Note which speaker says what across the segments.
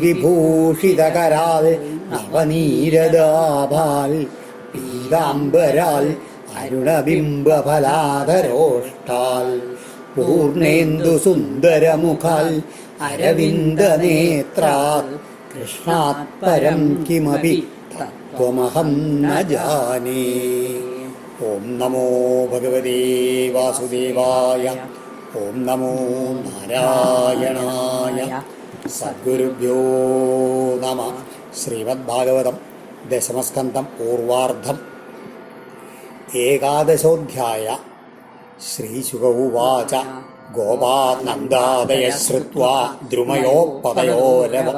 Speaker 1: വിഭൂഷിതകരാൽ നവനീരദാഭാൽ പീതാംബരാൽ അരുണബിംബഫലാധരോഷ്ടാൽ പൂർണേന്ദു സുന്ദരമുഖാൽ അരവിന്ദനേത്രാൽ കൃഷ്ണാത് പരം കിമപി തത്വമഹം ന ജാനേ. ഓം നമോ ഭഗവതേ വാസുദേവായ. ഓം നമോ നാരായണായ. സദ്ഗുരുഭ്യോ നമ. ശ്രീമദ്ഭാഗവതം ദശമസ്കന്ധം പൂർവാർദ്ധം. ഏകാദശോധ്യായ. ശ്രീശുക ഉവാച ഗോപാനന്ദാദയ ശ്രുത്വാ ദ്രുമയോപതയോരവം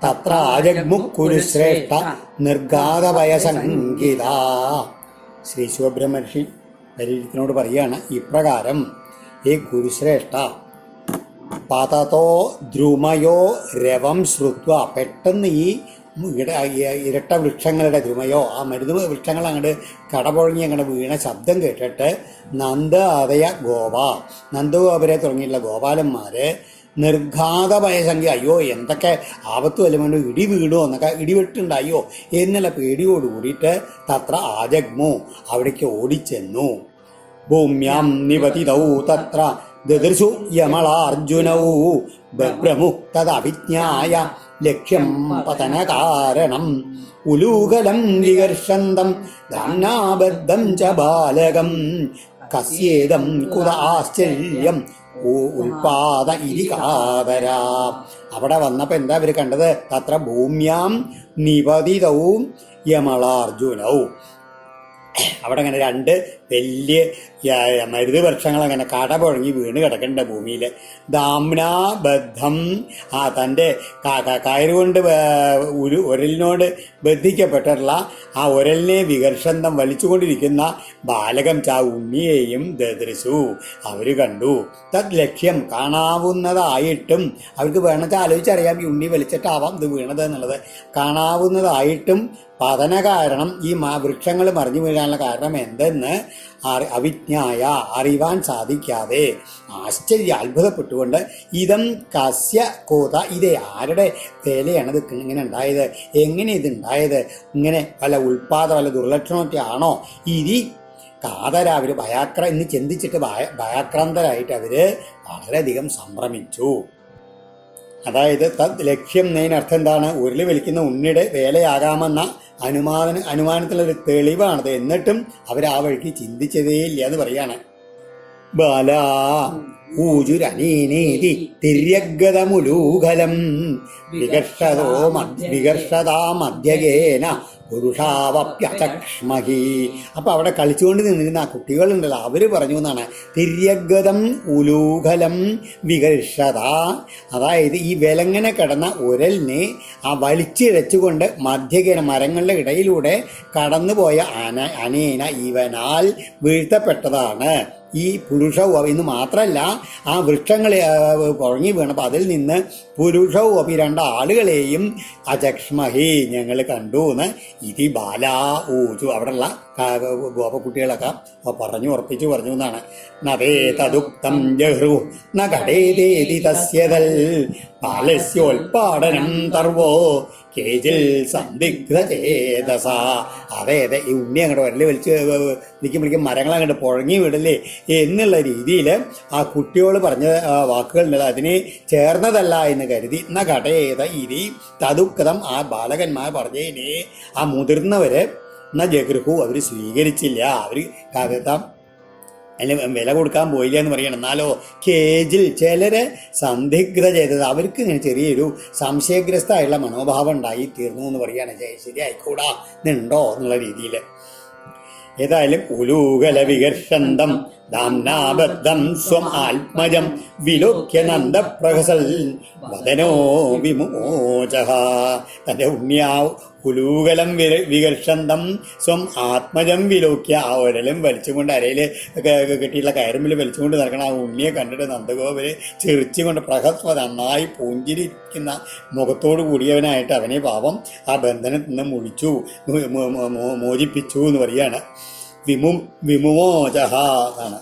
Speaker 1: തത്രാജഗ്മുക്കുരുശ്രേഷ്ഠ നിർഗാതഭയസംഗീത. ശ്രീ ശിവബ്രഹ്മർഷി പരീക്ഷത്തിനോട് പറയാണ്, ഇപ്രകാരം ഈ കുരുശ്രേഷ്ഠ പതതോ ദ്രുമയോ രവം ശ്രുത്വ, പെട്ടെന്ന് ഈ ഇരട്ട വൃക്ഷങ്ങളുടെ ദ്രുമയോ ആ മരുന്ന് വൃക്ഷങ്ങൾ അങ്ങോട്ട് കടപുഴങ്ങി അങ്ങോട്ട് വീണ ശബ്ദം കേട്ടിട്ട് നന്ദ അതയ ഗോപ, നന്ദഗോപരെ തുടങ്ങിയിട്ടുള്ള ഗോപാലന്മാര് നിർഘാത ഭയസംഖ്യ, അയ്യോ എന്തൊക്കെ ആപത്ത് വല്ലതുകൊണ്ട് ഇടി വീണോ എന്നൊക്കെ, ഇടിവെട്ടുണ്ടായോ എന്നുള്ള പേടിയോട് കൂടിയിട്ട് തത്ര ആജഗ്മു, അവിടേക്ക് ഓടിച്ചെന്നു. ഭൂമ്യാം നിപതിതൗ തത്ര ദദൃശു യമളാർജുനൗ ബഭ്രമു തദഭിജ്ഞായ ലക്ഷ്യം പതനകാരണം ഉലൂകലം വികർഷന്തം ധാമ്നാബദ്ധം ച ബാലകം കസ്യേദം കുത ആശ്ചര്യം ഉൽപാദ ഇതി കാതരാ. അവിടെ വന്നപ്പോൾ എന്താ ഇവർ കണ്ടത്? തത്ര ഭൂമ്യാം നിപതിതവും യമളാർജുനവും. അവിടെ അങ്ങനെ രണ്ട് വലിയ മരുത് വൃക്ഷങ്ങൾ അങ്ങനെ കടപുഴങ്ങി വീണ് കിടക്കേണ്ട ഭൂമിയിൽ. ദാംനാബദ്ധം, തൻ്റെ കയറുകൊണ്ട് ഉരലിനോട് ബന്ധിക്കപ്പെട്ടിട്ടുള്ള ആ ഉരലിനെ വികർഷന്തം വലിച്ചുകൊണ്ടിരിക്കുന്ന ബാലകം ചാ ഉണ്ണിയെയും ദദൃശു, അവർ കണ്ടു. തത് ലക്ഷ്യം, കാണാവുന്നതായിട്ടും, അവർക്ക് വേണമെന്ന് ആലോചിച്ചറിയാം ഈ ഉണ്ണി വലിച്ചിട്ടാവാം ഇത് വീണത് എന്നുള്ളത്. കാണാവുന്നതായിട്ടും പതന കാരണം, ഈ വൃക്ഷങ്ങൾ മറിഞ്ഞു വീഴാനുള്ള കാരണം എന്തെന്ന് അവിജ്ഞായ, അറിവാൻ സാധിക്കാതെ ആശ്ചര്യ അത്ഭുതപ്പെട്ടുകൊണ്ട് ഇതം കസ്യ കോത, ഇത് ആരുടെ വേലയാണത് ഇങ്ങനെ ഉണ്ടായത്, എങ്ങനെ ഇതുണ്ടായത്, ഇങ്ങനെ വല്ല ഉൽപാദ വല്ല ദുർലക്ഷണമൊക്കെ ആണോ ഇതി കാതര. അവർ ഇന്ന് ചിന്തിച്ചിട്ട് ഭയാക്രാന്തരായിട്ട് അവർ വളരെയധികം സംഭ്രമിച്ചു. അതായത് തത് ലക്ഷ്യം എന്നതിനർത്ഥം എന്താണ്? ഉരുളി വലിക്കുന്ന ഉണ്ണിയുടെ വേലയാകാമെന്ന അനുമാനത്തിലൊരു തെളിവാണത്. എന്നിട്ടും അവർ ആ വഴിക്ക് ചിന്തിച്ചതേയില്ല എന്ന് പറയാണ്. ബാലാ ഊജുരനീനീതി തിര്യഗതമുലൂകലം വികർഷതാ മധ്യഗേന പുരുഷാവപ്യചക്ഷ്മഹി. അപ്പൊ അവിടെ കളിച്ചുകൊണ്ട് നിന്നിരുന്ന ആ കുട്ടികളുണ്ടല്ലോ, അവര് പറഞ്ഞു എന്നാണ് തിര്യഗതം ഉലൂകലം വികർഷത. അതായത് ഈ വിലങ്ങനെ കിടന്ന ഉരലിനെ ആ വലിച്ചിഴച്ചുകൊണ്ട് മധ്യഗേന മരങ്ങളുടെ ഇടയിലൂടെ കടന്നുപോയ അനേന ഇവനാൽ വീഴ്ത്തപ്പെട്ടതാണ് ഈ പുരുഷവും. ഇന്ന് മാത്രമല്ല, ആ വൃക്ഷങ്ങൾ പുഴങ്ങി വീണപ്പോൾ അതിൽ നിന്ന് പുരുഷവും അപ്പി രണ്ടാളുകളെയും അചക്ഷ്മഹി ഞങ്ങൾ കണ്ടു എന്ന് ഇതി ബാലാ ഊചു. അവിടെയുള്ള ഗോപക്കുട്ടികളൊക്കെ ഉറപ്പിച്ചു പറഞ്ഞു എന്നാണ്. നവേ തദുക്തം ജഹ്രു ന കടേതേതി തസ്യതൽ ബാലസ്യോൽപാടനം തർവോ കേജിൽ സന്ദിഗ്ധ ചേതസ. അതായത് ഈ ഉണ്ണി അങ്ങോട്ട് വരല് വലിച്ച് നിൽക്കുമ്പോഴേക്കും മരങ്ങൾ അങ്ങോട്ട് പുഴങ്ങി വിടല്ലേ എന്നുള്ള രീതിയിൽ ആ കുട്ടിയോട് പറഞ്ഞ വാക്കുകളുണ്ടല്ലോ അതിന് ചേർന്നതല്ല എന്ന് കരുതി ന കടേത ഇരി തദുക്തം ആ ബാലകന്മാർ പറഞ്ഞതിനെ ആ മുതിർന്നവര് ന ജഗൃഹു അവർ സ്വീകരിച്ചില്ല. അവർ കാകത്താം അതിന് വില കൊടുക്കാൻ പോയില്ല എന്ന് പറയണം. എന്നാലോ കേജിൽ ചിലര് സന്ദിഗ്ധ ചെയ്തത്, അവർക്ക് ഇങ്ങനെ ചെറിയൊരു സംശയഗ്രസ്തമായുള്ള മനോഭാവം ഉണ്ടായി തീർന്നു എന്ന് പറയുകയാണ്. ശരിയായിക്കൂടാ ഇതുണ്ടോ എന്നുള്ള രീതിയിൽ. ഏതായാലും ഉലൂകല വികർഷന്തം ദാംനാബദ്ധം സ്വം ആത്മജം വിലോക്യ നന്ദപ്രഹസൽ വദനോ വിമോചഃ. തൻ്റെ ഉണ്ണിയാവ് ഉലൂകലം വികർഷന്തം സ്വം ആത്മജം വിലോക്യ, ആ ഒരലും വലിച്ചുകൊണ്ട് അരയിൽ കെട്ടിയുള്ള കയറുമ്പിൽ വലിച്ചുകൊണ്ട് നടക്കണം. ആ ഉണ്ണിയെ കണ്ടിട്ട് നന്ദഗോപര് ചിരിച്ചുകൊണ്ട് പ്രഹസ്വ നന്നായി പൂഞ്ചിരിക്കുന്ന മുഖത്തോട് കൂടിയവനായിട്ട് അവനെ പാവം ആ ബന്ധനത്തിൽ നിന്ന് മോചിപ്പിച്ചു എന്ന് പറയുകയാണ്. വിമുമോചഃ എന്നാണ്.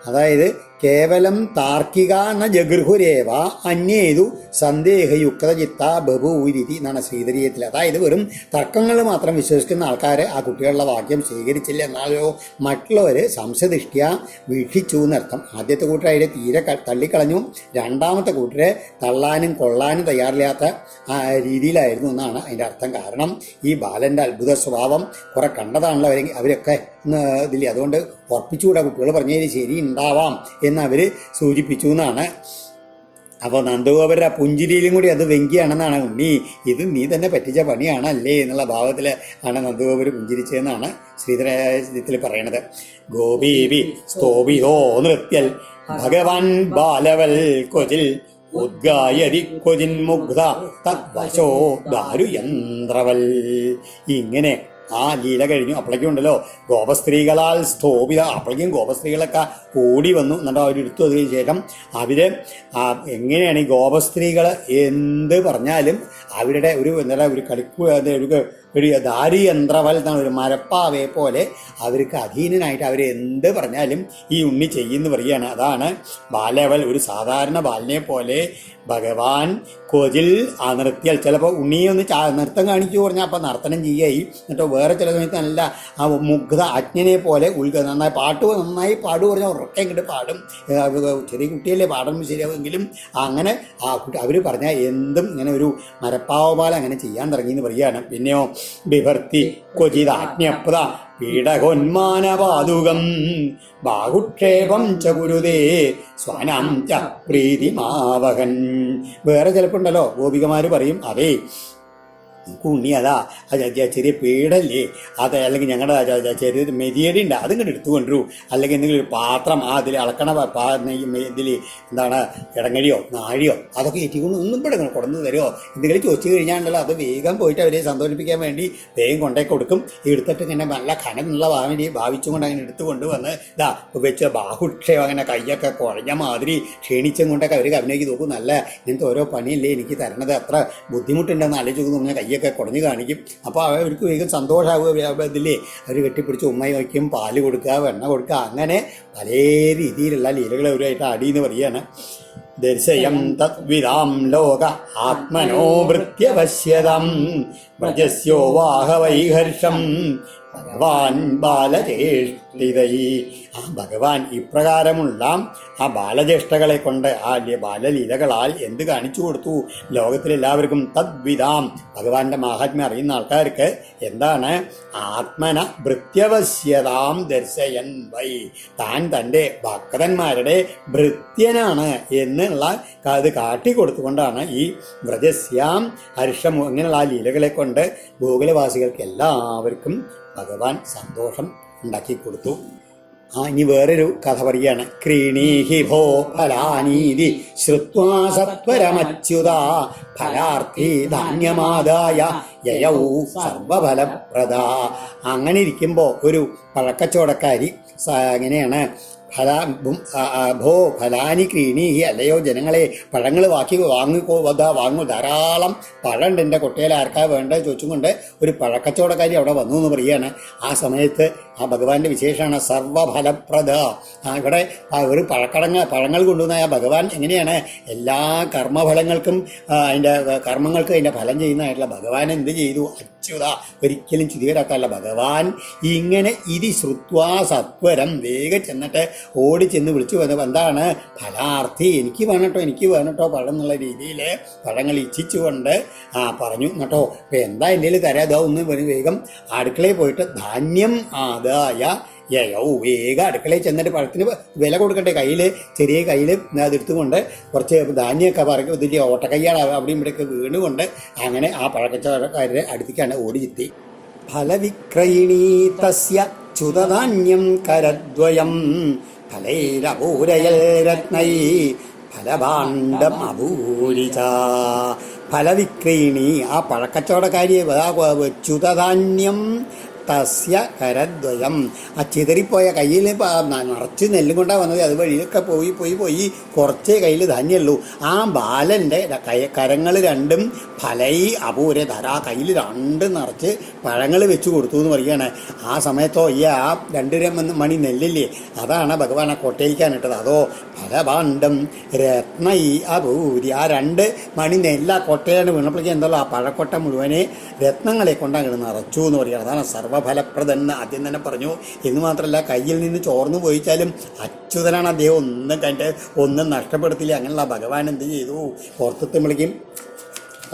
Speaker 1: അതായത് കേവലം താർക്കിക ന ജഗൃഹുരേവ അന്യേതു സന്ദേഹയുക്തചിത്ത ബഭൂരിതി എന്നാണ് ശ്രീധരീയത്തിൽ. അതായത് വെറും തർക്കങ്ങൾ മാത്രം വിശ്വസിക്കുന്ന ആൾക്കാർ ആ കുട്ടികളുടെ വാക്യം സ്വീകരിച്ചില്ല, എന്നാലോ മറ്റുള്ളവർ സംശയദൃഷ്ട്യ വീക്ഷിച്ചു എന്നർത്ഥം. ആദ്യത്തെ കൂട്ടർ അതിനെ തീരെ തള്ളിക്കളഞ്ഞു, രണ്ടാമത്തെ കൂട്ടരെ തള്ളാനും കൊള്ളാനും തയ്യാറില്ലാത്ത രീതിയിലായിരുന്നു എന്നാണ് അതിൻ്റെ അർത്ഥം. കാരണം ഈ ബാലൻ്റെ അത്ഭുത സ്വഭാവം കുറെ കണ്ടതാണല്ലോ അവരൊക്കെ ഇതില്ല, അതുകൊണ്ട് ഉറപ്പിച്ചുകൂടാ, കുട്ടികൾ പറഞ്ഞതിന് ശരി ഉണ്ടാവാം എന്ന് അവർ സൂചിപ്പിച്ചു എന്നാണ്. അപ്പോൾ നന്ദഗോപരുടെ പുഞ്ചിരിയിലും കൂടി അത് വെങ്കിയാണെന്നാണ്, ഉണ്ണി ഇത് നീ തന്നെ പറ്റിച്ച പണിയാണല്ലേ എന്നുള്ള ഭാവത്തിൽ ആണ് നന്ദഗോപർ പുഞ്ചിരിച്ചതെന്നാണ് ശ്രീധരത്തിൽ പറയണത്. ഗോപീവി സ്തോഭിതോ നൃത്യൽ ഭഗവാൻ ബാലവൽ കൊജിൽ ഉദ്ഗായതി കൊജിൻ മുഗ്ധ തദ്വശോ ദാരുയന്ത്രവൽ. ഇങ്ങനെ ആ ലീല കഴിഞ്ഞു. അപ്പോഴേക്കും ഉണ്ടല്ലോ ഗോപസ്ത്രീകളാൽ സ്തോഭിത, അപ്പോഴേക്കും ഗോപസ്ത്രീകളൊക്കെ ഓടി വന്നു. എന്നിട്ട് അവരെടുത്തു. അതിന് ശേഷം അവര് എങ്ങനെയാണ് ഈ ഗോപസ്ത്രീകൾ എന്ത് പറഞ്ഞാലും അവരുടെ ഒരു എന്താ ഒരു ഒരു ദാരിയന്ത്രവൽ എന്നാണ്, ഒരു മരപ്പാവയെ പോലെ അവർക്ക് അധീനനായിട്ട് അവരെന്ത് പറഞ്ഞാലും ഈ ഉണ്ണി ചെയ്യുന്നു പറയുകയാണ്. അതാണ് ബാലവൽ, ഒരു സാധാരണ ബാലനെ പോലെ ഭഗവാൻ കൊതിൽ ആ നൃത്യൽ. ചിലപ്പോൾ ഉണ്ണിയെ ഒന്ന് നൃത്തം കാണിച്ചു പറഞ്ഞാൽ അപ്പം നർത്തനം ചെയ്യുകയായി. എന്നിട്ടോ വേറെ ചില സമയത്ത് നല്ല ആ മുഗ്ധ അജ്ഞനെ പോലെ നന്നായി പാടു പറഞ്ഞാൽ ഉറക്കെ ഇങ്ങോട്ട് പാടും. ചെറിയ കുട്ടിയല്ലേ പാടുമ്പോൾ ശരിയാവുമെങ്കിലും അങ്ങനെ ആ കുട്ടി അവർ പറഞ്ഞാൽ എന്തും ഇങ്ങനെ ഒരു മരപ്പാവപാല അങ്ങനെ ചെയ്യാൻ തുടങ്ങിയെന്ന് പറയുകയാണ്. പിന്നെയോ ബിഭർത്തി ക്വചിതാജ്ഞപ്ത പീഡകോന്മാനപാതുകം ബാഹുക്ഷേപം ച ഗുരുതേ സ്വാനാം ച പ്രീതിമാവഹൻ. വേറെ ചിലപ്പോൾ ഉണ്ടല്ലോ ഗോപികമാർ പറയും, അതേ ഉണ്ണി അതാ ചെറിയ പീഡല്ലേ അത്, അല്ലെങ്കിൽ ഞങ്ങളുടെ ചെറിയ മെതിയടി ഉണ്ട് അതിങ്ങോട്ട് എടുത്തു കൊണ്ടുവരൂ, അല്ലെങ്കിൽ എന്തെങ്കിലും ഒരു പാത്രം അതിൽ അളക്കണ ഇതിൽ എന്താണ് ഇടങ്ങഴിയോ നാഴിയോ അതൊക്കെ ഏറ്റിക്കൊണ്ട് ഒന്നും ഇവിടെ കൊണ്ടു തരുമോ എന്തെങ്കിലും ചോദിച്ചു കഴിഞ്ഞാണ്ടല്ലോ അത് വേഗം പോയിട്ട് അവരെ സന്തോഷിപ്പിക്കാൻ വേണ്ടി വേഗം കൊണ്ടേ കൊടുക്കും. എടുത്തിട്ട് ഇങ്ങനെ നല്ല കനമുള്ള ഭാവിച്ചും കൊണ്ട് അങ്ങനെ എടുത്തു കൊണ്ടുവന്ന് ഇതാ വെച്ച ബാഹുക്ഷേപം അങ്ങനെ കൈയൊക്കെ കുഴഞ്ഞ മാതിരി ക്ഷീണിച്ചും കൊണ്ടൊക്കെ അവർ അഭിനയിക്ക് നോക്കും. നല്ല ഇങ്ങനത്തെ ഓരോ പണിയല്ലേ എനിക്ക് തരണത്, അത്ര ബുദ്ധിമുട്ടുണ്ടെന്ന് ആലോചിച്ച് പറഞ്ഞാൽ കയ്യൊക്കെ കുടഞ്ഞു കാണിക്കും. അപ്പോൾ അവർക്ക് വേഗം സന്തോഷമാവുക ഇതില്ലേ, അവർ കെട്ടിപ്പിടിച്ച് ഉമ്മ വയ്ക്കും, പാല് കൊടുക്കുക, വെണ്ണ കൊടുക്കുക, അങ്ങനെ പല രീതിയിലുള്ള ലീലകൾ അവരുമായിട്ട് അടിയെന്ന് പറയുകയാണ്. ദർശയം തദ്വിദാം ലോക ആത്മനോ വൃത്യവശ്യതം വ്രജസ്യോ വാഹവൈഹർഷം ഭഗവാൻ ബാലചേഷ്ടിതൈ. ആ ഭഗവാൻ ഇപ്രകാരമുള്ള ആ ബാലചേഷ്ടകളെ കൊണ്ട് ആ ബാലലീലകളാൽ എന്ത് കാണിച്ചു കൊടുത്തു ലോകത്തിലെല്ലാവർക്കും? തദ്വിധാം, ഭഗവാന്റെ മാഹാത്മ്യം അറിയുന്ന ആൾക്കാർക്ക് എന്താണ്? ആത്മന ഭൃത്യവശ്യതാം ദർശയൻ വൈ, താൻ തൻ്റെ ഭക്തന്മാരുടെ ഭൃത്യനാണ് എന്നുള്ള അത് കാട്ടിക്കൊടുത്തുകൊണ്ടാണ് ഈ വ്രജസ്യാം ഹർഷം ഇങ്ങനെയുള്ള ആ ലീലകളെ കൊണ്ട് ഗോകുലവാസികൾക്ക് എല്ലാവർക്കും ഭഗവാൻ സന്തോഷം ഉണ്ടാക്കി കൊടുത്തു. ഇനി വേറൊരു കഥ പറയുകയാണ്. ക്രീണീഹി ഭോ ഫലാനീതി ശ്രുത്വാ സത്വരമച്യുത ഫലാർത്ഥി ധാന്യമാദായ യയൗ സർവഫലപ്രദ. അങ്ങനെ ഇരിക്കുമ്പോൾ ഒരു പഴക്കച്ചവടക്കാരി എങ്ങനെയാണ് ഭോ ഫലാനി ക്രീണീഹി, അല്ലയോ ജനങ്ങളെ പഴങ്ങൾ വാങ്ങൂ, ധാരാളം പഴമുണ്ട് എൻ്റെ കൊട്ടയിൽ, ആർക്കാ വേണ്ടത് ചോദിച്ചും കൊണ്ട് ഒരു പഴക്കച്ചവടക്കാരി അവിടെ വന്നു എന്ന് പറയുകയാണ്. ആ സമയത്ത് ആ ഭഗവാന്റെ വിശേഷമാണ് സർവഫലപ്രദ. ഇവിടെ ഒരു പഴങ്ങൾ കൊണ്ടുവന്ന ആ ഭഗവാൻ എങ്ങനെയാണ് എല്ലാ കർമ്മഫലങ്ങൾക്കും അതിൻ്റെ കർമ്മങ്ങൾക്ക് അതിൻ്റെ ഫലം ചെയ്യുന്നതായിട്ടുള്ള ഭഗവാൻ എന്ത് ചെയ്തു? അച്യുത, ഒരിക്കലും ചുതികരാക്കാനുള്ള ഭഗവാൻ ഇങ്ങനെ ഇതി ശ്രുത്വാ സത്വരം വേഗം ചെന്നിട്ട് ഓടി ചെന്ന് വിളിച്ചു വന്നത് എന്താണ്? ഫലാർത്ഥി, എനിക്ക് വേണട്ടോ പഴം എന്നുള്ള രീതിയിൽ പഴങ്ങൾ ഇച്ഛിച്ചുകൊണ്ട് പറഞ്ഞു കേട്ടോ. അപ്പം എന്താ എൻ്റെ തരാതോ ഒന്ന് വേഗം അടുക്കളയിൽ പോയിട്ട് ധാന്യം ആദായ യയൗ, വേഗം അടുക്കളയിൽ ചെന്നിട്ട് പഴത്തിന് വില കൊടുക്കട്ടെ, ചെറിയ കയ്യിൽ അതെടുത്തുകൊണ്ട് കുറച്ച് ധാന്യമൊക്കെ പറയും, ഇതിൻ്റെ ഓട്ടക്കയ്യാണ് അവിടെയും ഇവിടെയൊക്കെ വീണുകൊണ്ട് അങ്ങനെ ആ പഴക്കച്ചവടക്കാരുടെ അടുത്തേക്കാണ് ഓടിയെത്തി. ഫലവിക്രയിണീ തസ്യ ച്യുതധാന്യം കരദ്വയം ഫലൈരപൂരയൽ രത്നൈ ഫലഭാണ്ഡം അപൂരിച്ച. ഫലവിക്രയിണി, ആ പഴക്കച്ചവടക്കാരിയെ ച്യുതധാന്യം തസ്യ കരദ്വയം, ആ ചിതറിപ്പോയ കയ്യിൽ നിറച്ച് നെല്ലും കൊണ്ടാണ് വന്നത്. അത് വഴിയൊക്കെ പോയി പോയി പോയി കുറച്ചേ കയ്യിൽ ധാന്യമുള്ളൂ. ആ ബാലൻ്റെ കരങ്ങൾ രണ്ടും ഫലൈ അപൂരധര, ആ കയ്യിൽ രണ്ടും നിറച്ച് പഴങ്ങൾ വെച്ച് കൊടുത്തു എന്ന് പറയുകയാണ്. ആ സമയത്തോ ഈ ആ 2 മണി നെല്ലില്ലേ, അതാണ് ഭഗവാൻ ആ കൊട്ടയിക്കാനിട്ടത്. അതോ ഫലഭാണ്ഡം രത്നൈ അപൂരി, ആ 2 മണി നെല്ല കൊട്ടയാണ് വീണപ്പോഴേക്കും എന്തല്ലോ ആ പഴക്കൊട്ട മുഴുവനെ രത്നങ്ങളെ കൊണ്ട് അങ്ങോട്ട് നിറച്ചു എന്ന് പറയുക. അതാണ് സർവ്വഫലപ്രദൻ ആദ്യം തന്നെ പറഞ്ഞു. എന്ന് മാത്രമല്ല, കയ്യിൽ നിന്ന് ചോർന്നു പോയിച്ചാലും അച്യുതനാണ് അദ്ദേഹം, ഒന്നും നഷ്ടപ്പെടുത്തില്ല. അങ്ങനെയുള്ള ഭഗവാൻ എന്ത് ചെയ്തു, പുറത്തെത്തുമ്പോഴേക്കും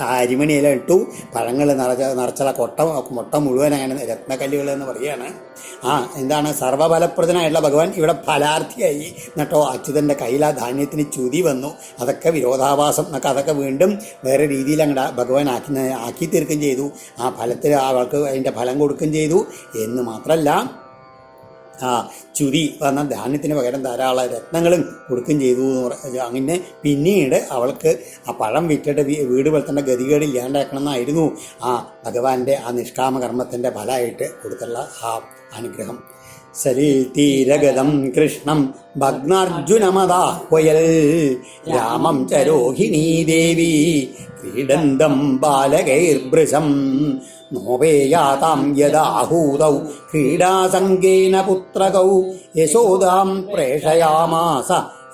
Speaker 1: അരിമണിയില ഇട്ടു, പഴങ്ങൾ നിറച്ചുള്ള മുട്ട മുഴുവൻ അങ്ങനെ രത്നക്കല്ലുകൾ എന്ന് പറയുകയാണ്. എന്താണ് സർവ്വഫലപ്രദനായിട്ടുള്ള ഭഗവാൻ ഇവിടെ ഫലാർത്ഥിയായി എന്നിട്ടോ അച്യുതൻ്റെ കയ്യിൽ ആ ധാന്യത്തിന് ചുതി വന്നു. അതൊക്കെ വിരോധാഭാസം എന്നൊക്കെ അതൊക്കെ വീണ്ടും വേറെ രീതിയിൽ അങ്ങോട്ട് ഭഗവാൻ ആക്കി തീർക്കുകയും ചെയ്തു. ആ ഫലത്തിൽ അവൾക്ക് അതിൻ്റെ ഫലം കൊടുക്കുകയും ചെയ്തു. എന്ന് മാത്രമല്ല, ചുരി വന്ന ധാന്യത്തിന് പകരം ധാരാളം രത്നങ്ങളും കൊടുക്കുകയും ചെയ്തു എന്ന് പറഞ്ഞു. അങ്ങനെ പിന്നീട് അവൾക്ക് ആ പഴം വിറ്റിട്ട് വീട് വളർത്തേണ്ട ഗതികേട് ഇല്ലാണ്ടാക്കണം എന്നായിരുന്നു ആ ഭഗവാന്റെ ആ നിഷ്കാമകർമ്മത്തിൻ്റെ ഫലമായിട്ട് കൊടുത്തുള്ള ആ അനുഗ്രഹം. സലിതീരഗതം കൃഷ്ണം ഭഗ്നാർജുനമദാഹ്വയൽ രാമം ച രോഹിണീ ദേവി ക്രീഡന്തം ബാലകൈർഭൃശം നോപേയാതാം യദാഹൂതൗ ക്രീഡാസംഗേന പുത്രകൗ യശോദാം പ്രേഷയാമാസ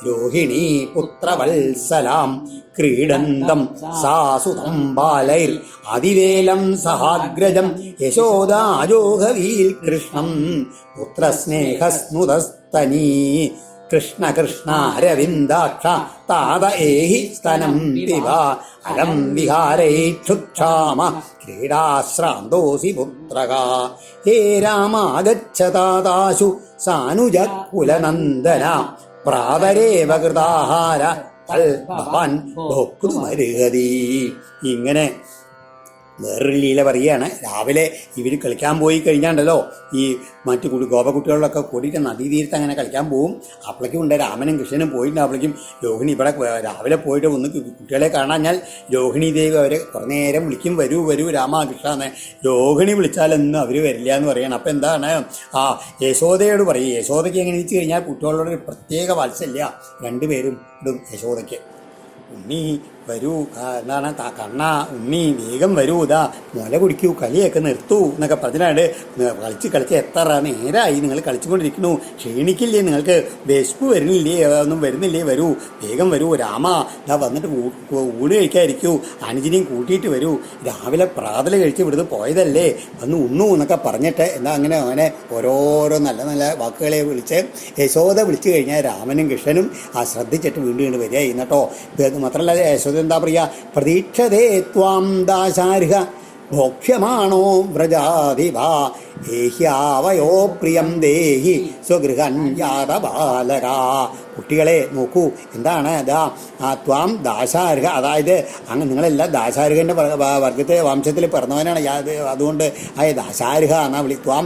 Speaker 1: രോഹിണീ പുത്രവത്സലാം ക്രീഡന്തം സാസുതം ബാലൈർ അതിവേലം സഹാഗ്രജം യശോദാജോഹവീൽ കൃഷ്ണം പുത്രസ്നേഹസ്നുതസ്തനീ കൃഷ്ണ കൃഷ്ണാരവിന്ദാക്ഷ താത ഏഹി സ്തനം പിബ അലം വിഹാരൈക്ഷുക്ഷാമ ക്രീഡാശ്രാന്തോസി പുത്രക ഹേ രാമാഗച്ഛതാദാശു സാനുജ കുലനന്ദന പ്രാതരേവ കൃതാഹാര തൽ ഭവാൻ ഭോക്തുമരുഹതി. ഇങ്ങനെ വേറൊരു ലീല പറയുകയാണ്. രാവിലെ ഇവർ കളിക്കാൻ പോയി കഴിഞ്ഞാണ്ടല്ലോ ഈ മറ്റു ഗോപകുട്ടികളിലൊക്കെ കൂടിയിട്ട് നദീതീരത്ത് അങ്ങനെ കളിക്കാൻ പോകും. അപ്പോഴേക്കും ഉണ്ട് രാമനും കൃഷ്ണനും പോയിട്ടുണ്ട്. അപ്പോഴേക്കും രോഹിണി ഇവിടെ രാവിലെ പോയിട്ട് ഒന്ന് കുട്ടികളെ കാണാഞ്ഞാൽ രോഹിണി ദേവി അവരെ കുറേ നേരം വിളിക്കും, വരൂ വരൂ രാമകൃഷ്ണ എന്ന്. രോഹിണി വിളിച്ചാലൊന്നും അവർ വരില്ല എന്ന് പറയണം. അപ്പം എന്താണ് യശോദയോട് പറയും. യശോദയ്ക്ക് എങ്ങനെ വെച്ച് കഴിഞ്ഞാൽ കുട്ടികളോട് ഒരു പ്രത്യേക വാത്സല്യ, 2 പേരും ഇടും യശോദയ്ക്ക്. ഉണ്ണി വരൂ, എന്താണ് കണ്ണ ഉണ്ണി വേഗം വരൂ, ഇതാ മുല കുടിക്കൂ, കളിയൊക്കെ നിർത്തൂ എന്നൊക്കെ പറഞ്ഞിട്ട് കളിച്ച് എത്ര നേരമായി നിങ്ങൾ കളിച്ചുകൊണ്ടിരിക്കുന്നു, ക്ഷീണിക്കില്ലേ, നിങ്ങൾക്ക് വിശപ്പ് വരുന്നില്ലേ, ഒന്നും വരുന്നില്ലേ, വരൂ വേഗം വരൂ രാമ, ഇതാ വന്നിട്ട് ഊണ് കഴിക്കാതിരിക്കൂ, അനുജനെയും കൂട്ടിയിട്ട് വരൂ, രാവിലെ പ്രാതൽ കഴിച്ച് ഇവിടുന്ന് പോയതല്ലേ, വന്ന് ഉണ്ണു എന്നൊക്കെ പറഞ്ഞിട്ട് എന്താ അങ്ങനെ ഓരോരോ നല്ല നല്ല വാക്കുകളെ വിളിച്ച് യശോദ വിളിച്ചു കഴിഞ്ഞാൽ രാമനും കൃഷ്ണനും ശ്രദ്ധിച്ചിട്ട് വീണ്ടും വരിക എന്നിട്ടോ. മാത്രമല്ല യശോദ എന്താ പറയുക, പ്രതീക്ഷതേ ത്വാം ദാശാർഹ ഭോക്ഷ്യമാണോ വ്രജാധിപ ഏഹ്യാവയോ പ്രിയം ദേഹി സ്വഗൃഹൻ യാത ബാലക. കുട്ടികളെ നോക്കൂ, എന്താണ് ഇതാ ത്വാം ദാശാർഹ, അതായത് അങ്ങ് നിങ്ങളെല്ലാം ദാശാർഹൻ്റെ വർഗത്തെ വംശത്തിൽ പിറന്നവനാണ്. അതുകൊണ്ട് ദാശാർഹ എന്നാ ത്വാം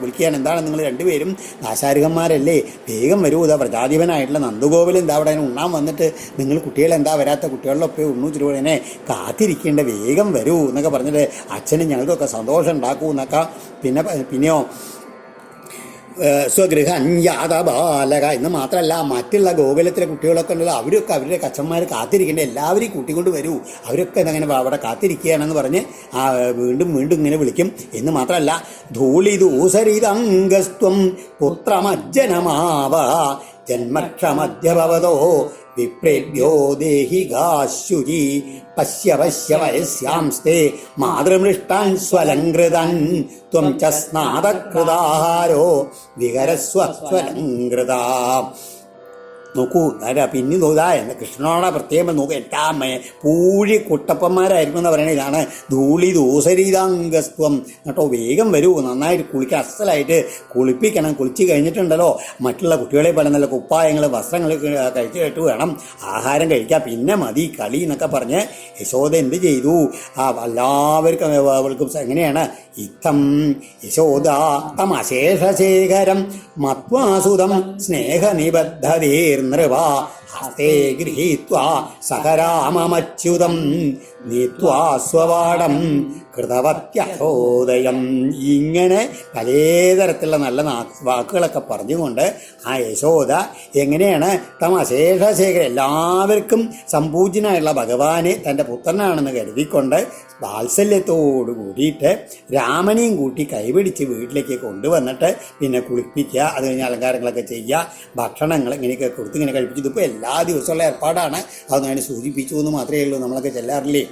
Speaker 1: വിളിക്കുകയാണ്. എന്താണ് നിങ്ങൾ 2 പേരും ദാശാർഹന്മാരല്ലേ, വേഗം വരൂ, ഇതാ വ്രജാധിപനായിട്ടുള്ള നന്ദഗോപുരം എന്താ അവിടെ ഉണ്ണാൻ വന്നിട്ട് നിങ്ങൾ കുട്ടികളെന്താ വരാത്ത, കുട്ടികളിലൊക്കെ ഉണ്ണു ചുരുവനെ കാത്തിരിക്കേണ്ട, വേഗം വരൂ എന്നൊക്കെ പറഞ്ഞിട്ട് അച്ഛനും ഞങ്ങൾക്കൊക്കെ സന്തോഷം ഉണ്ടാക്കൂ എന്നൊക്കെ. പിന്നെയോ സ്വഗൃഹൻ യാത ബാലക എന്ന് മാത്രമല്ല, മറ്റുള്ള ഗോകുലത്തിലെ കുട്ടികളൊക്കെ ഉണ്ടല്ലോ അവരൊക്കെ അവരുടെ കച്ചന്മാർ കാത്തിരിക്കേണ്ട, എല്ലാവരെയും കൂട്ടിക്കൊണ്ട് വരൂ, അവരൊക്കെ അങ്ങനെ അവിടെ കാത്തിരിക്കുകയാണെന്ന് പറഞ്ഞ് വീണ്ടും വീണ്ടും ഇങ്ങനെ വിളിക്കും. എന്ന് മാത്രമല്ല, ധൂളിദൂസരിതംഗസ്ത്വം പുത്രമജ്ജനമാവ ജന്മക്ഷമധ്യഭവതോ വിപ്രേഭ്യോ ദേഹികാശുചി പശ്യ പശ്യ വയസ്യാംസ്തേ മാതൃമൃഷ്ടാൻ സ്വലങ്കൃതൻ ത്വം ച സ്നാതകൃതാഹാരോ വിഹരസ്വ സ്വലങ്കൃത. നോക്കൂ, പിന്നെ നോക്കാ എന്ന് കൃഷ്ണനോടെ പ്രത്യേകം നോക്കുക, എല്ലാ പൂഴി കുട്ടപ്പന്മാരായിരിക്കും എന്ന് പറയുന്നത്. ഇതാണ് ധൂളി ദൂസരീതാംഗസ്ത്വം കേട്ടോ, വേഗം വരൂ, നന്നായിട്ട് കുളിക്കുക, അസലായിട്ട് കുളിപ്പിക്കണം. കുളിച്ച് കഴിഞ്ഞിട്ടുണ്ടല്ലോ മറ്റുള്ള കുട്ടികളെ പോലെ നല്ല കുപ്പായങ്ങൾ വസ്ത്രങ്ങൾ കഴിച്ചിട്ട് വേണം ആഹാരം കഴിക്കുക, പിന്നെ മതി കളി എന്നൊക്കെ പറഞ്ഞ് യശോദ എന്ത് ചെയ്തു, എല്ലാവർക്കും അവൾക്കും എങ്ങനെയാണ് ഇത്തം യശോദ തം അശേഷശേഖരം മത്വാസുതം സ്നേഹനിബദ്ധതീർനൃവ ഹസ്തേ ഗൃഹീത്വാ സഹരാമമച്യുതം നീത്വാ സ്വവാടം കൃതവത്യഹോദയം. ഇങ്ങനെ പലതരത്തിലുള്ള നല്ല വാക്കുകളൊക്കെ പറഞ്ഞുകൊണ്ട് ആ യശോദ എങ്ങനെയാണ് തമശേഷശേഖരം എല്ലാവർക്കും സംപൂജ്യനായുള്ള ഭഗവാനെ തൻ്റെ പുത്രനാണെന്ന് കരുതിക്കൊണ്ട് വാത്സല്യത്തോടു കൂടിയിട്ട് രാമനെയും കൂട്ടി കൈപിടിച്ച് വീട്ടിലേക്ക് കൊണ്ടുവന്നിട്ട് പിന്നെ കുളിപ്പിക്കുക, അത് കഴിഞ്ഞ് അലങ്കാരങ്ങളൊക്കെ ചെയ്യുക, ഭക്ഷണങ്ങൾ ഇങ്ങനെയൊക്കെ കൊടുത്ത് ഇങ്ങനെ കഴിപ്പിച്ചത്. ഇപ്പോൾ എല്ലാ ദിവസമുള്ള ഏർപ്പാടാണ്. അത് ഞാൻ സൂചിപ്പിച്ചു എന്ന് മാത്രമേ ഉള്ളൂ. നമ്മളൊക്കെ ചെല്ലാറില്ലേ,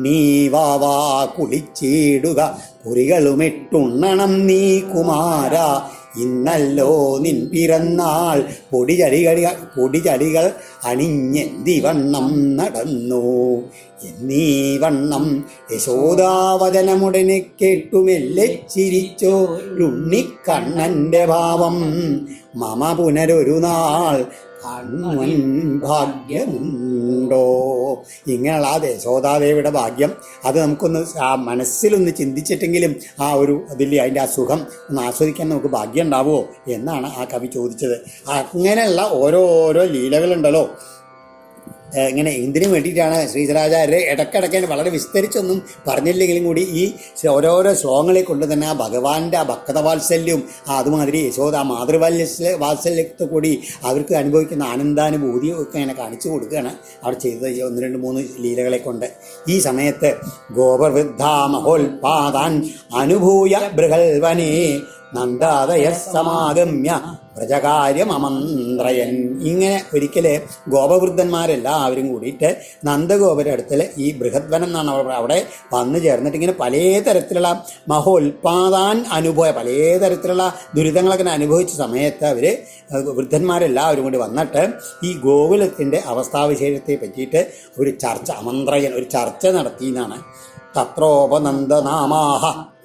Speaker 1: നീ വാവാ കുളിച്ചിടുക കുറികളുമിട്ടുണ്ണണം നീ കുമാര, ഇന്നല്ലോ നിൻ പിറന്നാൾ പൊടിചടികൾ അണിഞ്ഞെന്തിവണ്ണം നടന്നു എന്നീ വണ്ണം യശോദാവചനമുടനെ കേട്ടുമെല്ലെ ചിരിച്ചോരുണ്ണിക്കണ്ണന്റെ ഭാവം. മമ പുനരൊരു നാൾ കണ്ണൻ ഭാഗ്യമുണ്ടോ. ഇങ്ങനെയുള്ള ആ യശോദാദേവിയുടെ ഭാഗ്യം അത് നമുക്കൊന്ന് ആ മനസ്സിലൊന്ന് ചിന്തിച്ചിട്ടെങ്കിലും ആ ഒരു അതിൽ അതിൻ്റെ ആ സുഖം ഒന്ന് ആസ്വദിക്കാൻ നമുക്ക് ഭാഗ്യം ഉണ്ടാവുമോ എന്നാണ് ആ കവി ചോദിച്ചത്. അങ്ങനെയുള്ള ഓരോരോ ലീലകളുണ്ടല്ലോ. ഇങ്ങനെ എന്തിനു വേണ്ടിയിട്ടാണ് ശ്രീധരാചാര്യർ ഇടയ്ക്കിടയ്ക്ക് വളരെ വിസ്തരിച്ചൊന്നും പറഞ്ഞില്ലെങ്കിലും കൂടി ഈ ഓരോരോ ശ്ലോകങ്ങളെ കൊണ്ട് തന്നെ ആ ഭഗവാന്റെ ആ ഭക്തവാത്സല്യവും അതുമാതിരി യശോദ ആ വാത്സല്യത്തെ കൂടി അവർക്ക് അനുഭവിക്കുന്ന ആനന്ദാനുഭൂതിയും ഒക്കെ ഇങ്ങനെ കാണിച്ചു കൊടുക്കുകയാണ് അവർ ചെയ്തത് 1, 2, 3 ലീലകളെ കൊണ്ട്. ഈ സമയത്ത് ഗോപവൃദ്ധാ മഹോൽപാദാൻ അനുഭൂയ ബൃഹൽവനേ നന്ദാദയ സമാഗമ്യ വ്രജകാര്യമന്ത്രയൻ. ഇങ്ങനെ ഒരിക്കല് ഗോപവൃദ്ധന്മാരെല്ലാവരും കൂടിയിട്ട് നന്ദഗോപരുടെ അടുത്തിൽ ഈ ബൃഹദ്വനം എന്നാണ് അവിടെ വന്നു ചേർന്നിട്ട് ഇങ്ങനെ പലതരത്തിലുള്ള മഹോൽപാദാൻ പലതരത്തിലുള്ള ദുരിതങ്ങളൊക്കെ അനുഭവിച്ച സമയത്ത് അവർ വൃദ്ധന്മാരെല്ലാവരും കൂടി വന്നിട്ട് ഈ ഗോകുലത്തിൻ്റെ അവസ്ഥാവിശേഷത്തെ പറ്റിയിട്ട് ഒരു ചർച്ച നടത്തി എന്നാണ്. തത്രോപനന്ദനാമാഹ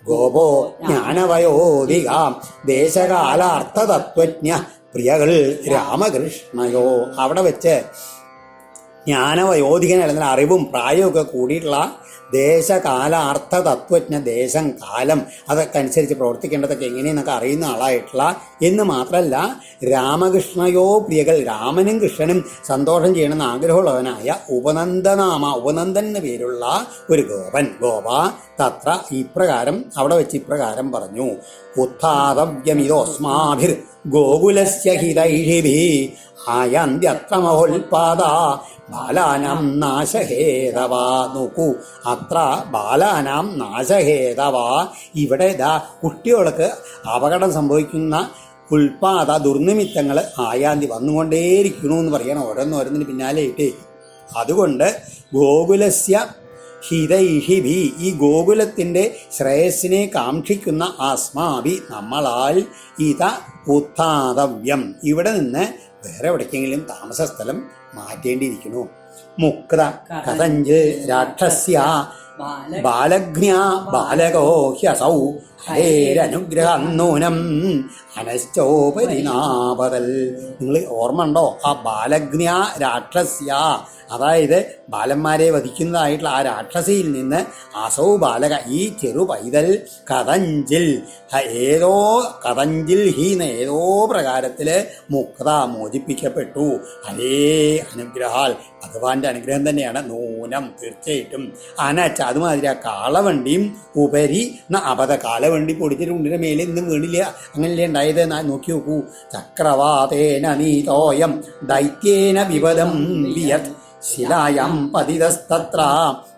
Speaker 1: ഗോപോ ജ്ഞാനവയോധികാം ദേശകാലാർത്ഥതത്വജ്ഞ പ്രിയകൾ രാമകൃഷ്ണയോ. അവിടെ വെച്ച് ജ്ഞാനവയോധികൻ അല്ലെങ്കിൽ അറിവും പ്രായമൊക്കെ കൂടിയിട്ടുള്ള ദേശകാലാർത്ഥ തത്വജ്ഞ, ദേശം കാലം അതൊക്കെ അനുസരിച്ച് പ്രവർത്തിക്കേണ്ടതൊക്കെ എങ്ങനെയെന്നൊക്കെ അറിയുന്ന ആളായിട്ടുള്ള എന്ന് മാത്രമല്ല രാമകൃഷ്ണയോ പ്രിയകൾ, രാമനും കൃഷ്ണനും സന്തോഷം ചെയ്യണമെന്ന് ആഗ്രഹമുള്ളവനായ ഉപനന്ദൻ എന്ന പേരുള്ള ഒരു ഗോപ തത്ര ഇപ്രകാരം അവിടെ വെച്ച് ഇപ്രകാരം പറഞ്ഞു. ഉത്ഥാതവ്യമിതോസ്മാഭിർ ഗോകുലസ്യ ഹിതൈഷിഭി ആയന്ത്യത്ര മഹോൽപാദ ബാലാനാം നാശഹേതവ. നോക്കൂ, അത്ര ബാലാനാം നാശഹേതവ. ഇവിടെ കുട്ടികൾക്ക് അപകടം സംഭവിക്കുന്ന ഉൽപാദ ദുർനിമിത്തങ്ങൾ ആയാന്തി വന്നുകൊണ്ടേയിരിക്കണമെന്ന് പറയണം, ഓരോന്നോരോന്നിന് പിന്നാലെ ഇട്ടേ. അതുകൊണ്ട് ഗോകുലസ്യ ഹിതൈഷിഭി, ഈ ഗോകുലത്തിൻ്റെ ശ്രേയസ്സിനെ കാക്ഷിക്കുന്ന അസ്മാഭി നമ്മളാൽ ഇത ഉത്ഥാതവ്യം, ഇവിടെ നിന്ന് വേറെ എവിടേക്കെങ്കിലും താമസ സ്ഥലം മാറ്റേണ്ടിയിരിക്കുന്നു. മുക്ത കഥഞ്ച് രാക്ഷസ്യ ബാലജ്ഞാ ബാലകോ ഹ്യസൗ ഹരേരനുഗ്രഹം നൂനം അനശ്ചോപരിനാപതൽ. നിങ്ങൾ ഓർമ്മ ഉണ്ടോ ആ ബാലജ്ഞാ രാക്ഷസ്യ, അതായത് ബാലന്മാരെ വധിക്കുന്നതായിട്ടുള്ള ആ രാക്ഷസിയിൽ നിന്ന് അസൗ ബാലക, ഈ ചെറു പൈതൽ കഥഞ്ചിൽ ഹീന ഏതോ പ്രകാരത്തിൽ മുക്ത മോചിപ്പിക്കപ്പെട്ടു. ഹരേ അനുഗ്രഹാൽ, ഭഗവാന്റെ അനുഗ്രഹം തന്നെയാണ്. നൂനം തീർച്ചയായിട്ടും അനച്ച അതുമാതിരി ആ കാളവണ്ടിയും ഉപരി അപത, കാലവണ്ടി പൊടിച്ചിട്ടുണ്ടിന്റെ മേലെ ഇന്നും വീണില്ല, അങ്ങനെയല്ലേ ഉണ്ടായത്. നോക്കി നോക്കൂ. ചക്രവാതേന നീതോയം ദൈത്യേന വിപദം വിയത് ശിലായം പതിതസ്തത്ര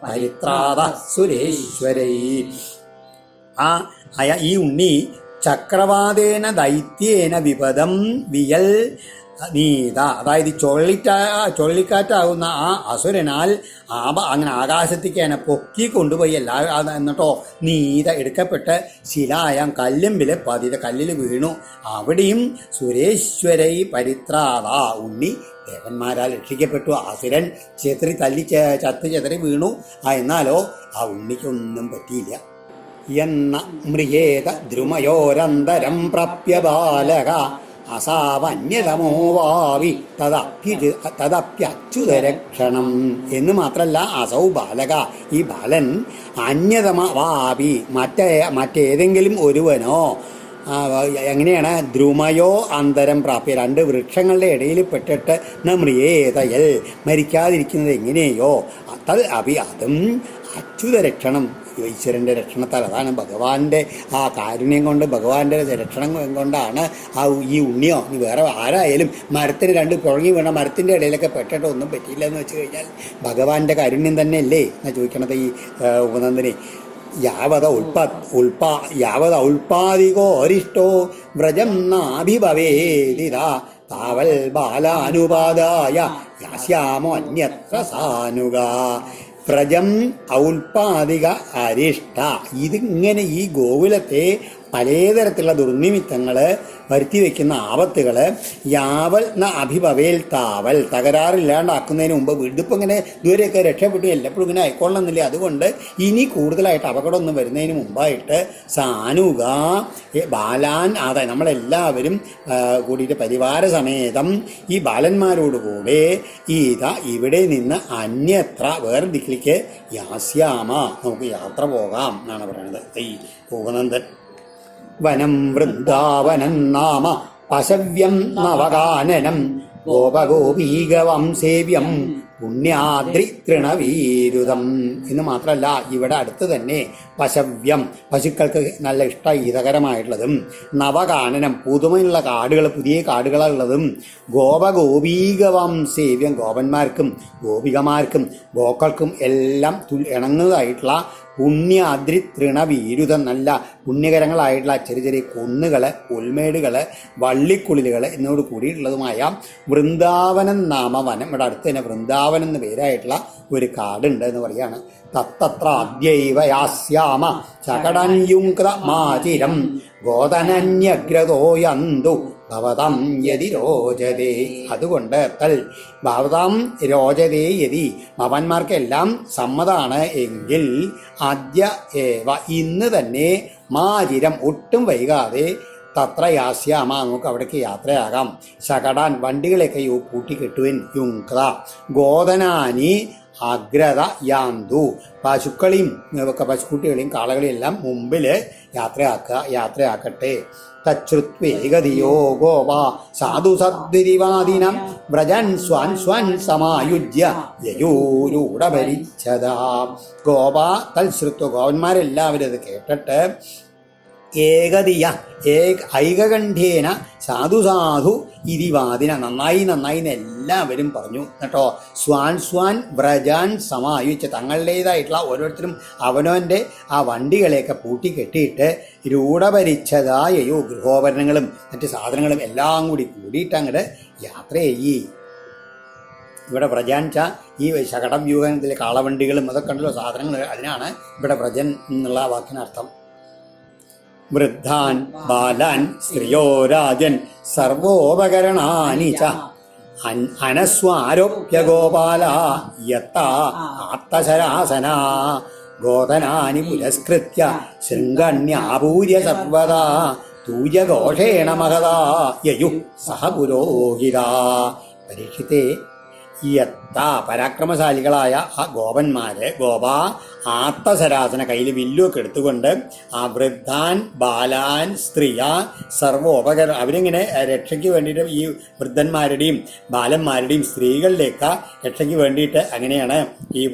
Speaker 1: പരിത്രാത സുരേശ്വരൈ. ഈ ഉണ്ണി ചക്രവാതേന ദൈത്യേന വിപദം വിയൽ നീത, അതായത് ചുഴലിക്കാറ്റാകുന്ന ആ അസുരനാൽ അങ്ങനെ ആകാശത്തേക്ക് അതിനെ പൊക്കി കൊണ്ടുപോയി എന്നിട്ടോ നീത എടുക്കപ്പെട്ട് ശിലായം കല്ലുമ്പിൽ കല്ലിൽ വീണു. അവിടെയും സുരേശ്വരൈ പരിത്രാത, ഉണ്ണി ദേവന്മാരാൽ രക്ഷിക്കപ്പെട്ടു. അസുരൻ ചത്ത് വീണു. എന്നാലോ ആ ഉണ്ണിക്കൊന്നും പറ്റിയില്ല. എന്ന മൃഗേത ദ്രുമയോരന്തരം പ്രാപ്യ ബാലക അസാവന്യതമോ വാവി തദപ്യച്യുതരക്ഷണം. എന്ന് മാത്രമല്ല അസൗ ബാലക, ഈ ബാലൻ അന്യതമ വാവി മറ്റേതെങ്കിലും ഒരുവനോ എങ്ങനെയാണ് ദ്രുമയോ അന്തരം പ്രാപ്യ, രണ്ട് വൃക്ഷങ്ങളുടെ ഇടയിൽ പെട്ടിട്ട് നമ്രിയേതയൽ മരിക്കാതിരിക്കുന്നത് എങ്ങനെയോ തത് അതും അച്യുത രക്ഷണം, ഈശ്വരൻ്റെ രക്ഷണത്താൽ. അതാണ് ഭഗവാന്റെ ആ കാരുണ്യം കൊണ്ട്, ഭഗവാന്റെ രക്ഷണം കൊണ്ടാണ് ഈ ഉണ്ണിയോ ഇനി വേറെ ആരായാലും മരത്തിന് രണ്ട് പുഴങ്ങി വീണ മരത്തിൻ്റെ ഇടയിലൊക്കെ പെട്ടിട്ട് ഒന്നും പറ്റിയില്ല എന്ന് വെച്ച് കഴിഞ്ഞാൽ ഭഗവാന്റെ കാരുണ്യം തന്നെയല്ലേ എന്നാ ചോദിക്കണത് ഈ ഉപനന്ദനെ. യാവത ഉൽപാദികോരിഷ്ടോ വ്രജം നാഭിഭവേദിത താവൽ ബാലാനുപാദായ യാസ്യാമോ അന്യത്ര സാനുക. വ്രജം ഔൽപാദിക അരിഷ്ട, ഇതിങ്ങനെ ഈ ഗോകുലത്തെ പലതരത്തിലുള്ള ദുർനിമിത്തങ്ങൾ വരുത്തി വയ്ക്കുന്ന ആപത്തുകൾ യാവൽ ന അഭിഭവേൽ താവൽ, തകരാറില്ലാണ്ടാക്കുന്നതിന് മുമ്പ് ഇതിപ്പോൾ ഇങ്ങനെ ദൂരെയൊക്കെ രക്ഷപ്പെട്ടു എല്ലപ്പോഴും ഇങ്ങനെ ആയിക്കൊള്ളണമെന്നില്ല. അതുകൊണ്ട് ഇനി കൂടുതലായിട്ട് അപകടമൊന്നും വരുന്നതിന് മുമ്പായിട്ട് സാനുക ബാലാൻ, അതായത് നമ്മളെല്ലാവരും കൂടിയിട്ട് പരിവാര സമേതം ഈ ബാലന്മാരോടുകൂടെ ഇവിടെ നിന്ന് അന്യത്ര വേറെ ദിക്കിലേക്ക് യാസ്യാമ, നമുക്ക് യാത്ര പോകാം എന്നാണ് പറയുന്നത് ഈ ഉപനന്ദൻ. വനം വൃന്ദാവനം നാമ പശവ്യം നവകാനനം ഗോപഗോപീകവം സേവ്യം പുണ്യാദ്രി തൃണവീരുതം എന്ന് മാത്രമല്ല, ഇവിടെ അടുത്ത് തന്നെ പശവ്യം, പശുക്കൾക്ക് നല്ല ഹിതകരമായിട്ടുള്ളതും, നവകാനനം പുതുമയുള്ള കാടുകൾ, പുതിയ കാടുകളുള്ളതും, ഗോപഗോപീകവം സേവ്യം ഗോപന്മാർക്കും ഗോപികമാർക്കും ഗോക്കൾക്കും എല്ലാം ഇണങ്ങുന്നതായിട്ടുള്ള പുണ്യാദ്രി തൃണവീരുതം, നല്ല പുണ്യകരങ്ങളായിട്ടുള്ള ചെറിയ ചെറിയ കുന്നുകൾ, പുൽമേടുകൾ, വള്ളിക്കുളിലുകൾ എന്നോട് കൂടിയിട്ടുള്ളതുമായ വൃന്ദാവനം നാമവനം, ഇവിടെ അടുത്ത് തന്നെ വൃന്ദാവനം എന്ന് പേരായിട്ടുള്ള ഒരു കാടുണ്ട് എന്ന് പറയാണ്. തത്തത്ര അദ്യൈവ യാസ്യാമ ശകടന്യുക്ത മാചിരം ഗോതനന്യഗ്രതോ യന്തു ഭവതം യതി രോചതേ. അതുകൊണ്ട് ഭവതം രോചതേ യതി, ഭവന്മാർക്കെല്ലാം സമ്മതാണ് എങ്കിൽ ആദ്യ ഏവ ഇന്ന് തന്നെ മാചിരം ഒട്ടും വൈകാതെ തത്ര യാസ്യാമ നമുക്ക് അവിടേക്ക് യാത്രയാകാം. ശകടാൻ വണ്ടികളെയൊക്കെ കൂട്ടിക്കെട്ടുവിൻ. യുക്ത ഗോതനാനി അഗ്രത യാന്തു, പശുക്കളെയും പശുക്കുട്ടികളെയും കാളകളെയും എല്ലാം മുമ്പിൽ യാത്രയാക്കട്ടെ. തച്ഛ്രുത്വേകധിയോ ഗോപ സാധു സദ്വിരിവാദിനം വ്രജൻ സ്വാൻ സ്വാൻ സമായുജ്യ യയൂരൂഢഭരിച്ചതാ. ഗോപ തൽശ്രുത്വ, ഗോപന്മാരെല്ലാവരും അത് കേട്ടിട്ട് ഏകതിയ ഐകകണ്ഠേന സാധു സാധു ഇതിവാദിന, നന്നായി നന്നായി എന്ന് എല്ലാവരും പറഞ്ഞു കേട്ടോ. സ്വാൻ സ്വാൻ വ്രജാൻ സമായുച്ച, തങ്ങളുടേതായിട്ടുള്ള ഓരോരുത്തരും അവനവൻ്റെ ആ വണ്ടികളെയൊക്കെ പൂട്ടിക്കെട്ടിയിട്ട് രൂഢഭരിച്ചതായോ ഗൃഹോപകരണങ്ങളും മറ്റ് സാധനങ്ങളും എല്ലാം കൂടിയിട്ട് അങ്ങോട്ട് യാത്ര ചെയ്യി. ഇവിടെ വ്രജാൻ ച ഈ ശകടം വ്യൂഹത്തിലെ കാളവണ്ടികളും അതൊക്കെ ഉണ്ടല്ലോ സാധനങ്ങൾ, അതിനാണ് ഇവിടെ വ്രജൻ എന്നുള്ള വാക്കിനർത്ഥം. വൃദ്ധാൻ ബാലാൻ സ്ത്രീയോ രാജൻ സർവോപകരണാനി ച അനസ്വാരോപ്യ ഗോപാല യത്ത ആത്തശരാസന ഗോതനാനി പുരസ്കൃത്യ ശൃംഗണ്യാപൂര്യ സർവദാ തൂയഘോഷേണ മഹദാ യയു സഹ പുരോഹിത. പരീക്ഷിത്തെ പരാക്രമശാലികളായ ആ ഗോപ ആത്തസരാസന കയ്യിൽ വില്ലുമൊക്കെ എടുത്തുകൊണ്ട് ആ വൃദ്ധാൻ ബാലാൻ സ്ത്രീയ സർവോപകരണം, അവരിങ്ങനെ രക്ഷയ്ക്ക് വേണ്ടിയിട്ട് ഈ വൃദ്ധന്മാരുടെയും ബാലന്മാരുടെയും സ്ത്രീകളിലേക്ക് രക്ഷയ്ക്ക് വേണ്ടിയിട്ട് അങ്ങനെയാണ് ഈ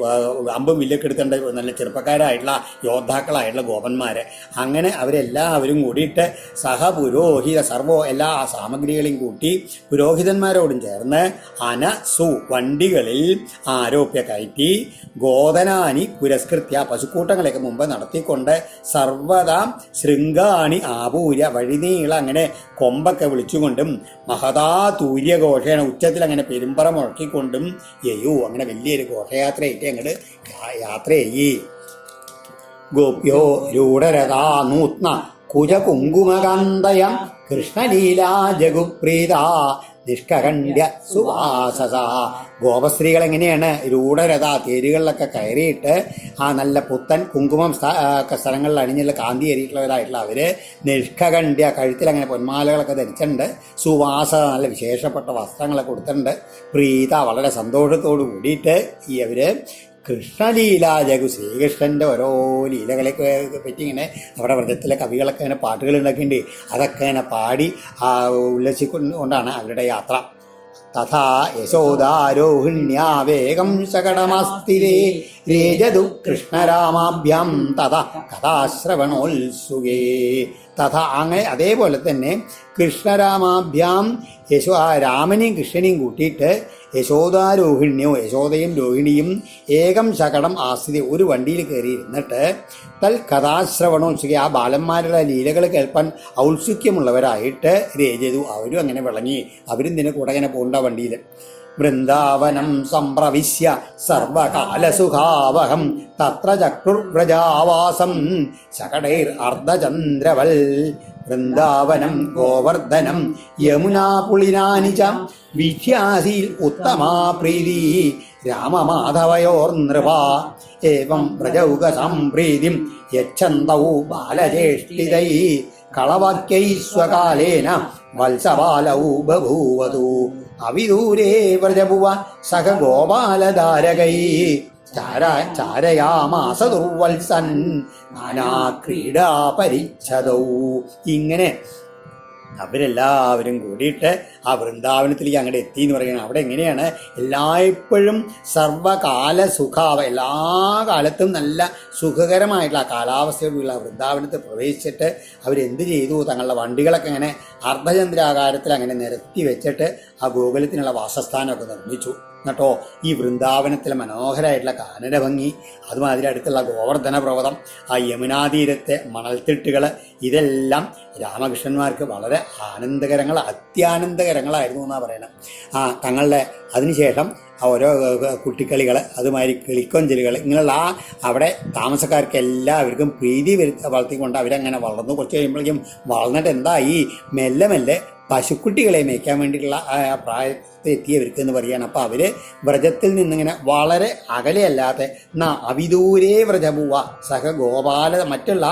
Speaker 1: അമ്പും വില്ലൊക്കെ എടുക്കേണ്ട നല്ല ചെറുപ്പക്കാരായിട്ടുള്ള യോദ്ധാക്കളായിട്ടുള്ള ഗോപന്മാർ. അങ്ങനെ അവരെല്ലാവരും കൂടിയിട്ട് സഹപുരോഹിത എല്ലാ സാമഗ്രികളെയും കൂട്ടി പുരോഹിതന്മാരോടും ചേർന്ന് അനസു വണ്ടികളിൽ ആരോപ്യ കയറ്റി ഗോതനാനി പുരസ്കൃത്യ പശുക്കൂട്ടങ്ങളെയൊക്കെ മുമ്പ് നടത്തിക്കൊണ്ട് സർവദാ ശൃംഗാണി ആപൂര്യ വഴിനീള അങ്ങനെ കൊമ്പൊക്കെ വിളിച്ചുകൊണ്ടും മഹതാ തൂര്യഘോഷേണ ഉച്ചത്തിൽ അങ്ങനെ പെരുമ്പറ മുഴക്കിക്കൊണ്ടും യയു അങ്ങനെ വലിയൊരു ഘോഷയാത്രയായിട്ട് അങ്ങോട്ട് യാത്ര ചെയ്യി. ഗോപ്യോ രൂഢരഥാ നൂത്ന കുജകുങ്കുമകാന്തയം കൃഷ്ണലീലാ ജഗുപ്രീത നിഷ്കണ്ഠ്യ സുവാസസ. ഗോപസ്ത്രീകൾ എങ്ങനെയാണ് രൂഢരഥ തേരുകളിലൊക്കെ കയറിയിട്ട് ആ നല്ല പുത്തൻ കുങ്കുമം സ്ഥലങ്ങളിൽ അണിഞ്ഞുള്ള കാന്തി ഏറിയിട്ടുള്ളവരായിട്ടുള്ള അവര് നിഷ്കണ്ഠ്യ കഴുത്തിൽ അങ്ങനെ പൊന്മാലകളൊക്കെ ധരിച്ചിട്ടുണ്ട്. സുവാസ നല്ല വിശേഷപ്പെട്ട വസ്ത്രങ്ങളൊക്കെ കൊടുത്തിട്ടുണ്ട്. പ്രീത വളരെ സന്തോഷത്തോടു കൂടിയിട്ട് ഈ അവര് കൃഷ്ണലീലാജഗു ശ്രീകൃഷ്ണൻ്റെ ഓരോ ലീലകളെ പറ്റി ഇങ്ങനെ അവിടെ വ്രതത്തിലെ കവികളൊക്കെ ഇങ്ങനെ പാട്ടുകൾ ഉണ്ടാക്കിയിട്ടുണ്ട്. അതൊക്കെ ഇങ്ങനെ പാടി ഉല്ലസിക്കൊണ്ടാണ് അവരുടെ യാത്ര. തഥാ യശോദാരോഹിണ്യാ വേഗം ശകടമസ്തിരേ രേജതു കൃഷ്ണരാമാഭ്യാം തഥാ കഥാശ്രവണോത്സുകേ. തഥ അങ്ങനെ അതേപോലെ തന്നെ കൃഷ്ണരാമാഭ്യാം രാമനെയും കൃഷ്ണനെയും കൂട്ടിയിട്ട് യശോദാരോഹിണ്യോ യശോദയും രോഹിണിയും ഏകം ശകടം ആസ്തി ഒരു വണ്ടിയിൽ കയറി ഇരുന്നിട്ട് തൽ കഥാശ്രവണോത്സുക ആ ബാലന്മാരുടെ ലീലകൾ കേൾപ്പാൻ ഔത്സുക്യമുള്ളവരായിട്ട് രചിതു. അവരും അങ്ങനെ വിളങ്ങി. അവരും ഇതിനെ കൂടെ അങ്ങനെ പോകണ്ട വണ്ടിയിൽ. വൃന്ദാവനം സംപ്രവിശ്യ സർവകാലസുഖാവഹം തത്ര ചക്രുർവ്രജാവാസം ശകടൈർ അർദ്ധചന്ദ്രവൽ. വൃന്ദാവനം ഗോവർദ്ധനം യമുനാ പുളിനാനി ച വിഖ്യാസിൽ ഉത്തമാ പ്രീതി രാമമാധവയോർ നൃപ. ഏവം വ്രജൗക സംപ്രീതിം യച്ഛന്തൗ ബാലചേഷ്ടിതൈ കളവാക്യൈ സ്വകാലേന വത്സബാലൗ ബഭൂവതു. അവിദൂരേ വ്രജഭുവ സഹ ഗോപാലധാരകൈ ചാരയാമാസ ദുർവത്സൻ നാനാ ക്രീഡാ പരിച്ഛദൗ. ഇങ്ങനെ അവരെല്ലാവരും കൂടിയിട്ട് ആ വൃന്ദാവനത്തിലേക്ക് അങ്ങോട്ട് എത്തി എന്ന് പറയുന്നത്. അവിടെ എങ്ങനെയാണ് എല്ലായ്പ്പോഴും സർവകാല സുഖാവ എല്ലാ കാലത്തും നല്ല സുഖകരമായിട്ടുള്ള ആ കാലാവസ്ഥയോടുള്ള വൃന്ദാവനത്തിൽ പ്രവേശിച്ചിട്ട് അവരെന്ത് ചെയ്തു? തങ്ങളുടെ വണ്ടികളൊക്കെ അങ്ങനെ അർദ്ധചന്ദ്രാകാരത്തിൽ അങ്ങനെ നിരത്തി വെച്ചിട്ട് ആ ഗോകുലത്തിനുള്ള വാസസ്ഥാനമൊക്കെ നിർമ്മിച്ചു. എന്നിട്ടോ ഈ വൃന്ദാവനത്തിലെ മനോഹരമായിട്ടുള്ള കാനനഭംഗി, അതുമാതിരി അടുത്തുള്ള ഗോവർദ്ധന പർവ്വതം, ആ യമുനാതീരത്തെ മണൽത്തിട്ടുകൾ, ഇതെല്ലാം രാമകൃഷ്ണന്മാർക്ക് വളരെ അത്യാനന്ദകരങ്ങളായിരുന്നു എന്നാണ് പറയുന്നത്. തങ്ങളുടെ അതിനുശേഷം ഓരോ കുട്ടിക്കളികൾ, അതുമാതിരി കിളിക്കൊഞ്ചലുകൾ, ഇങ്ങനെയുള്ള അവിടെ താമസക്കാർക്ക് എല്ലാവർക്കും പ്രീതി വളർത്തിക്കൊണ്ട് അവരങ്ങനെ വളർന്നു. കുറച്ച് കഴിയുമ്പോഴേക്കും വളർന്നിട്ട് എന്തായി, മെല്ലെ മെല്ലെ പശുക്കുട്ടികളെ മേയ്ക്കാൻ വേണ്ടിയിട്ടുള്ള പ്രായത്തിൽ എത്തിയവർക്ക് എന്ന് പറയുകയാണ്. അപ്പോൾ അവർ വ്രജത്തിൽ നിന്നിങ്ങനെ വളരെ അകലെയല്ലാതെ അവിദൂരേ വ്രജഭൂവ സഹ ഗോപാല മറ്റുള്ള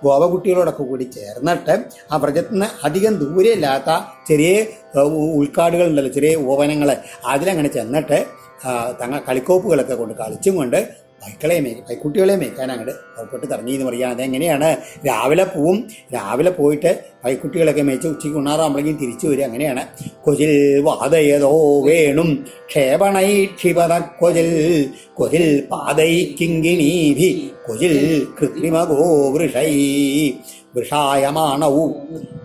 Speaker 1: ഗോപകുട്ടികളോടൊക്കെ കൂടി ചേർന്നിട്ട് ആ വ്രജത്തിൽ നിന്ന് അധികം ദൂരെയല്ലാത്ത ചെറിയ ഉൾക്കാടുകളുണ്ടല്ലോ, ചെറിയ ഓവനങ്ങൾ, അതിലങ്ങനെ ചെന്നിട്ട് കളിക്കോപ്പുകളൊക്കെ കൊണ്ട് കളിച്ചും കൊണ്ട് പൈക്കുട്ടികളെ മേയ്ക്കാൻ അങ്ങോട്ട് പുറപ്പെട്ട് തുടങ്ങി എന്ന് പറയുകയാണ്. അതെങ്ങനെയാണ്? രാവിലെ പോയിട്ട് പൈക്കുട്ടികളൊക്കെ മേയ്ച്ച് ഉച്ചയ്ക്ക് ഉണ്ണാറാകുമ്പോഴേക്കും തിരിച്ചു വരിക. അങ്ങനെയാണ്. കൊജിൽ വാദയതോ വേണും ക്ഷേപണൈ ക്ഷിപത കൊജിൽ കൊജിൽ പാദൈ കിങ്കിണീഭി കൊജിൽ കൃത്രിമഗോ വൃഷൈ വൃഷായമാണവു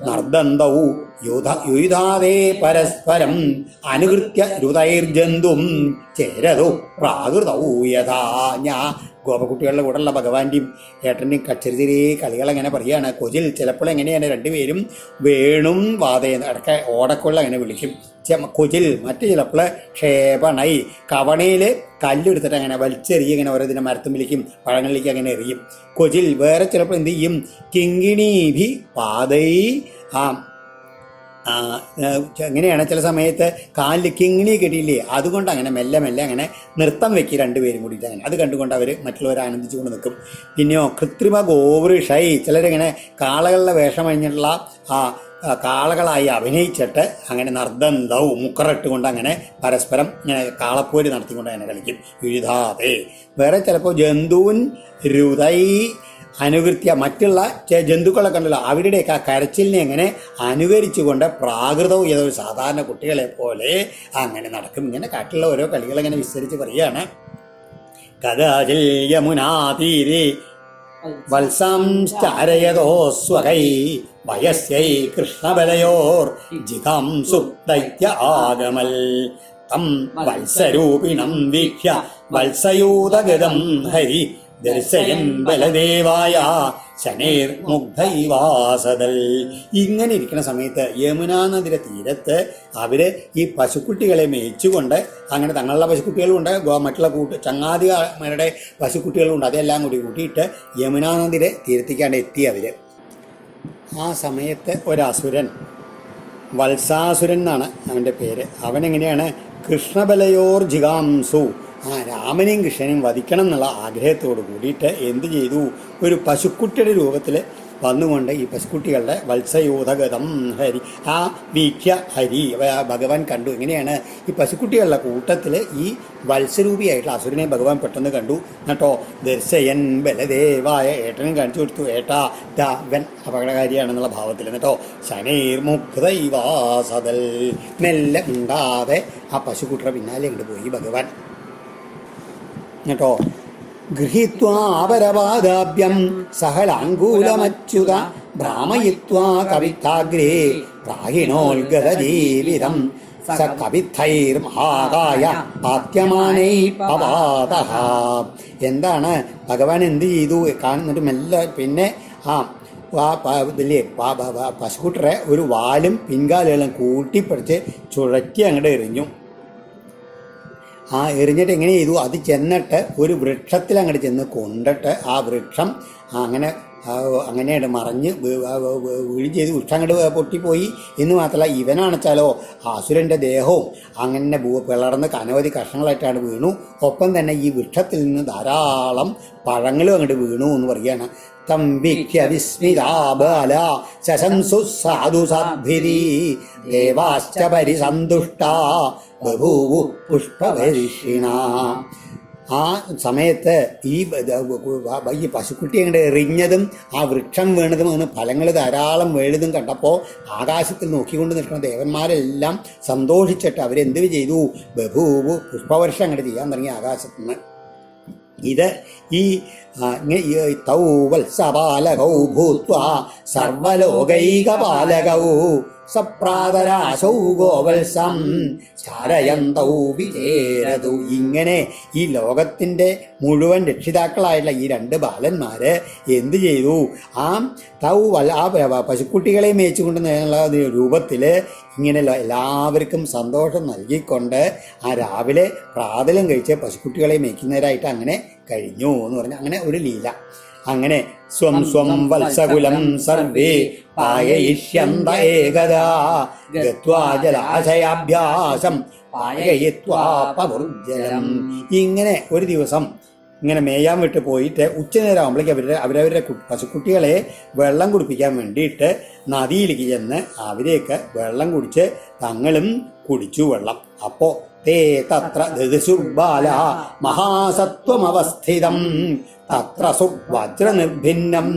Speaker 1: നർദ്ദന്തവു യുധാതേ പരസ്പരം അനുകൃത്യ രുതൈർജന്തും ചേരതോ പ്രാകൃതവൂ യഥാ. ഗോപകുട്ടികളുടെ കൂടെയുള്ള ഭഗവാന്റെയും ഏട്ടൻ്റെയും ചെറിയ കളികളങ്ങനെ പറയുകയാണ്. കൊജിൽ ചിലപ്പോൾ എങ്ങനെയാണ് രണ്ടുപേരും വേണും വാതയെന്ന് ഇടയ്ക്ക് ഓടക്കൊള്ള അങ്ങനെ വിളിക്കും. കൊജിൽ മറ്റു ചിലപ്പോൾ ക്ഷേപണൈ കവണയിൽ കല്ലെടുത്തിട്ട് അങ്ങനെ വലിച്ചെറിയും. ഇങ്ങനെ ഓരോ ദിനം മരത്തുമ്പിലേക്കും പഴങ്ങളിലേക്ക് അങ്ങനെ എറിയും. കൊജിൽ വേറെ ചിലപ്പോൾ എന്ത് ചെയ്യും? കിങ്ങിണീഭി പാതൈ എങ്ങനെയാണ് ചില സമയത്ത് കാലിൽ കിങ്ങിണി കെട്ടിയില്ലേ, അതുകൊണ്ട് അങ്ങനെ മെല്ലെ മെല്ലെ അങ്ങനെ നൃത്തം വെക്കി രണ്ടുപേരും കൂടിയിട്ട് അങ്ങനെ അത് കണ്ടുകൊണ്ട് അവർ മറ്റുള്ളവരെ ആനന്ദിച്ചുകൊണ്ട് നിൽക്കും. പിന്നെയോ കൃത്രിമ ഗോവൃഷൈ ചിലരിങ്ങനെ കാളകളുടെ വേഷം കഴിഞ്ഞിട്ടുള്ള കാളകളായി അഭിനയിച്ചിട്ട് അങ്ങനെ നർദ്ദന്തവും മുക്കറിട്ടുകൊണ്ട് അങ്ങനെ പരസ്പരം ഇങ്ങനെ കാളപ്പോര് നടത്തിക്കൊണ്ട് അങ്ങനെ കളിക്കും. വിഴുതാതെ വേറെ ചിലപ്പോൾ ജന്തുവിൻ രുതൈ അനുകൃത്യ മറ്റുള്ള ജന്തുക്കളൊക്കെ ഉണ്ടല്ലോ അവരുടെയൊക്കെ ആ കരച്ചിലിനെ എങ്ങനെ അനുകരിച്ചുകൊണ്ട് പ്രാകൃതവും ഏതൊരു സാധാരണ കുട്ടികളെ പോലെ അങ്ങനെ നടക്കും. ഇങ്ങനെ കാട്ടിലുള്ള ഓരോ കളികളെങ്ങനെ വിസ്തരിച്ച് പറയുകയാണ്. കഥാചിൽ യമുനാതീരെ വത്സംശ്ചാരയതോ സ്വകൈ വയസ്യൈ കൃഷ്ണബലയോർ ജിഗാംസു ദൈത്യ ആഗമൽ തം വത്സരൂപിണം വീക്ഷ്യ വത്സയൂതഗതം ഹരി ദർശയൻ ബലദേവായ ശനേർ മുഗ്ധൈവാസദൽ. ഇങ്ങനെ ഇരിക്കുന്ന സമയത്ത് യമുനാ നദിയുടെ തീരത്ത് അവർ ഈ പശുക്കുട്ടികളെ മേയിച്ചുകൊണ്ട് അങ്ങനെ തങ്ങളുടെ പശുക്കുട്ടികളുണ്ട്, മറ്റുള്ള ചങ്ങാതിമാരുടെ പശുക്കുട്ടികളുണ്ട്, അതെല്ലാം കൂടി കൂട്ടിയിട്ട് യമുനാ നദിയുടെ തീരത്തേക്കാണ്ട് എത്തി അവർ. ആ സമയത്ത് ഒരസുരൻ, വത്സാസുരൻ എന്നാണ് അവൻ്റെ പേര്, അവനെങ്ങനെയാണ് കൃഷ്ണബലയോർ ജിഗാംസു രാമനെയും കൃഷ്ണനെയും വധിക്കണം എന്നുള്ള ആഗ്രഹത്തോട് കൂടിയിട്ട് എന്ത് ചെയ്തു? ഒരു പശുക്കുട്ടിയുടെ രൂപത്തിൽ വന്നുകൊണ്ട് ഈ പശുക്കുട്ടികളുടെ വത്സയൂതഗതം ഹരി ആ വീക്ഷ്യ ഹരി ഭഗവാൻ കണ്ടു. എങ്ങനെയാണ് ഈ പശുക്കുട്ടികളുടെ കൂട്ടത്തിൽ ഈ വത്സരൂപിയായിട്ടുള്ള അസുരനെ ഭഗവാൻ പെട്ടെന്ന് കണ്ടു. എന്നിട്ടോ ദർശയൻ ബലദേവായ ഏട്ടനും കാണിച്ചു കൊടുത്തു. ഏട്ടാ ഇവൻ അപകടകാരിയാണെന്നുള്ള ഭാവത്തിൽ. എന്നിട്ടോ ശനൈർമുക്തൈവാസതൽ മെല്ലെ ഉണ്ടാതെ ആ പശുക്കുട്ടിയുടെ പിന്നാലെ അങ്ങോട്ട് പോയി ഭഗവാൻ. കേട്ടോ ഗൃഹീത്വാപരപാദാഭ്യം സഹലാങ്കൂലമച്യുത ഭ്രാമയിത്വാ കവിത്താഗ്രേ പ്രാഹിണോൽഗത ജീവിതം സ കവിത്തൈർമഹാകായ പാത്യമാനൈ പവാതഃ. എന്താണ് ഭഗവാൻ എന്ത് ചെയ്തു കാണുന്നിട്ട് മെല്ലെ പിന്നെ ഇതില്ലേ പശുക്കുട്ടറെ ഒരു വാലും പിൻകാലുകളും കൂട്ടിപ്പിടിച്ച് ചുഴറ്റി അങ്ങോട്ട് എറിഞ്ഞു. എറിഞ്ഞിട്ട് എങ്ങനെ ചെയ്തു, അത് ചെന്നിട്ട് ഒരു വൃക്ഷത്തിൽ അങ്ങോട്ട് ചെന്ന് കൊണ്ടിട്ട് ആ വൃക്ഷം അങ്ങനെയാണ് മറിഞ്ഞ് വീഴ് ചെയ്ത് വൃക്ഷം അങ്ങോട്ട് പൊട്ടിപ്പോയി. എന്ന് മാത്രമല്ല ഇവനാണെച്ചാലോ അസുരൻ്റെ ദേഹവും അങ്ങനെ പിളർന്ന് അനവധി കഷ്ണങ്ങളായിട്ടാണ് വീണു. ഒപ്പം തന്നെ ഈ വൃക്ഷത്തിൽ നിന്ന് ധാരാളം പഴങ്ങളും അങ്ങോട്ട് വീണു എന്ന് പറയുകയാണ്. തം വീക്ഷ്യ വിസ്മിതാബാല ശശംസു സാധു സദ്ഭിരീ ദേവാശ്ച പരിസന്തുഷ്ടാ ബഭൂവു പുഷ്പവരിഷിണ. ആ സമയത്ത് ഈ പശുക്കുട്ടി അങ്ങോട്ട് എറിഞ്ഞതും ആ വൃക്ഷം വീണതും അങ്ങനെ ഫലങ്ങൾ ധാരാളം വീഴുന്നതും കണ്ടപ്പോൾ ആകാശത്തിൽ നോക്കിക്കൊണ്ട് നിൽക്കുന്ന ദേവന്മാരെല്ലാം സന്തോഷിച്ചിട്ട് അവരെന്ത് ചെയ്തു, ബഭൂവു പുഷ്പവർഷം അങ്ങോട്ട് ചെയ്യാൻ തുടങ്ങി ആകാശത്തുനിന്ന്. ഇത് ഈ തൗ വത്സപാലകൗ ഭൂത്വാ സർവലോകൈകപാലകൗ സപ്രാതരാശൗ ഗോവത്സം ചാരയന്തൗ വിചേരതു. ഇങ്ങനെ ഈ ലോകത്തിൻ്റെ മുഴുവൻ രക്ഷിതാക്കളായിട്ടുള്ള ഈ രണ്ട് ബാലന്മാര് എന്ത് ചെയ്തു, ആ പശുക്കുട്ടികളെ മേച്ചുകൊണ്ടുള്ള രൂപത്തിൽ ഇങ്ങനെ എല്ലാവർക്കും സന്തോഷം നൽകിക്കൊണ്ട് ആ രാവിലെ പ്രാതലും കഴിച്ച് പശുക്കുട്ടികളെ മേയ്ക്കുന്നവരായിട്ട് അങ്ങനെ കഴിഞ്ഞു എന്ന് പറഞ്ഞാൽ അങ്ങനെ ഒരു ലീല. അങ്ങനെ സ്വം സ്വം വത്സകുലം സർവേ പായയിഷ്യന്ത ഏകദാ ഗത്വാ ജലാശയാഭ്യാസം പായയിത്വാപമുർജലം. ഇങ്ങനെ ഒരു ദിവസം ഇങ്ങനെ മേയാൻ വിട്ട് പോയിട്ട് ഉച്ചനേരം ആകുമ്പോഴേക്ക് അവരവരുടെ പശുക്കുട്ടികളെ വെള്ളം കുടിപ്പിക്കാൻ വേണ്ടിയിട്ട് നദിയിലേക്ക് ചെന്ന് അവരെയൊക്കെ വെള്ളം കുടിച്ച് തങ്ങളും കുടിച്ചു വെള്ളം. അപ്പോൾ തേ തത്ര ദദുസുർബാല മഹാസത്വമവസ്ഥിതം തത്ര സുവജ്രനിർഭിന്നം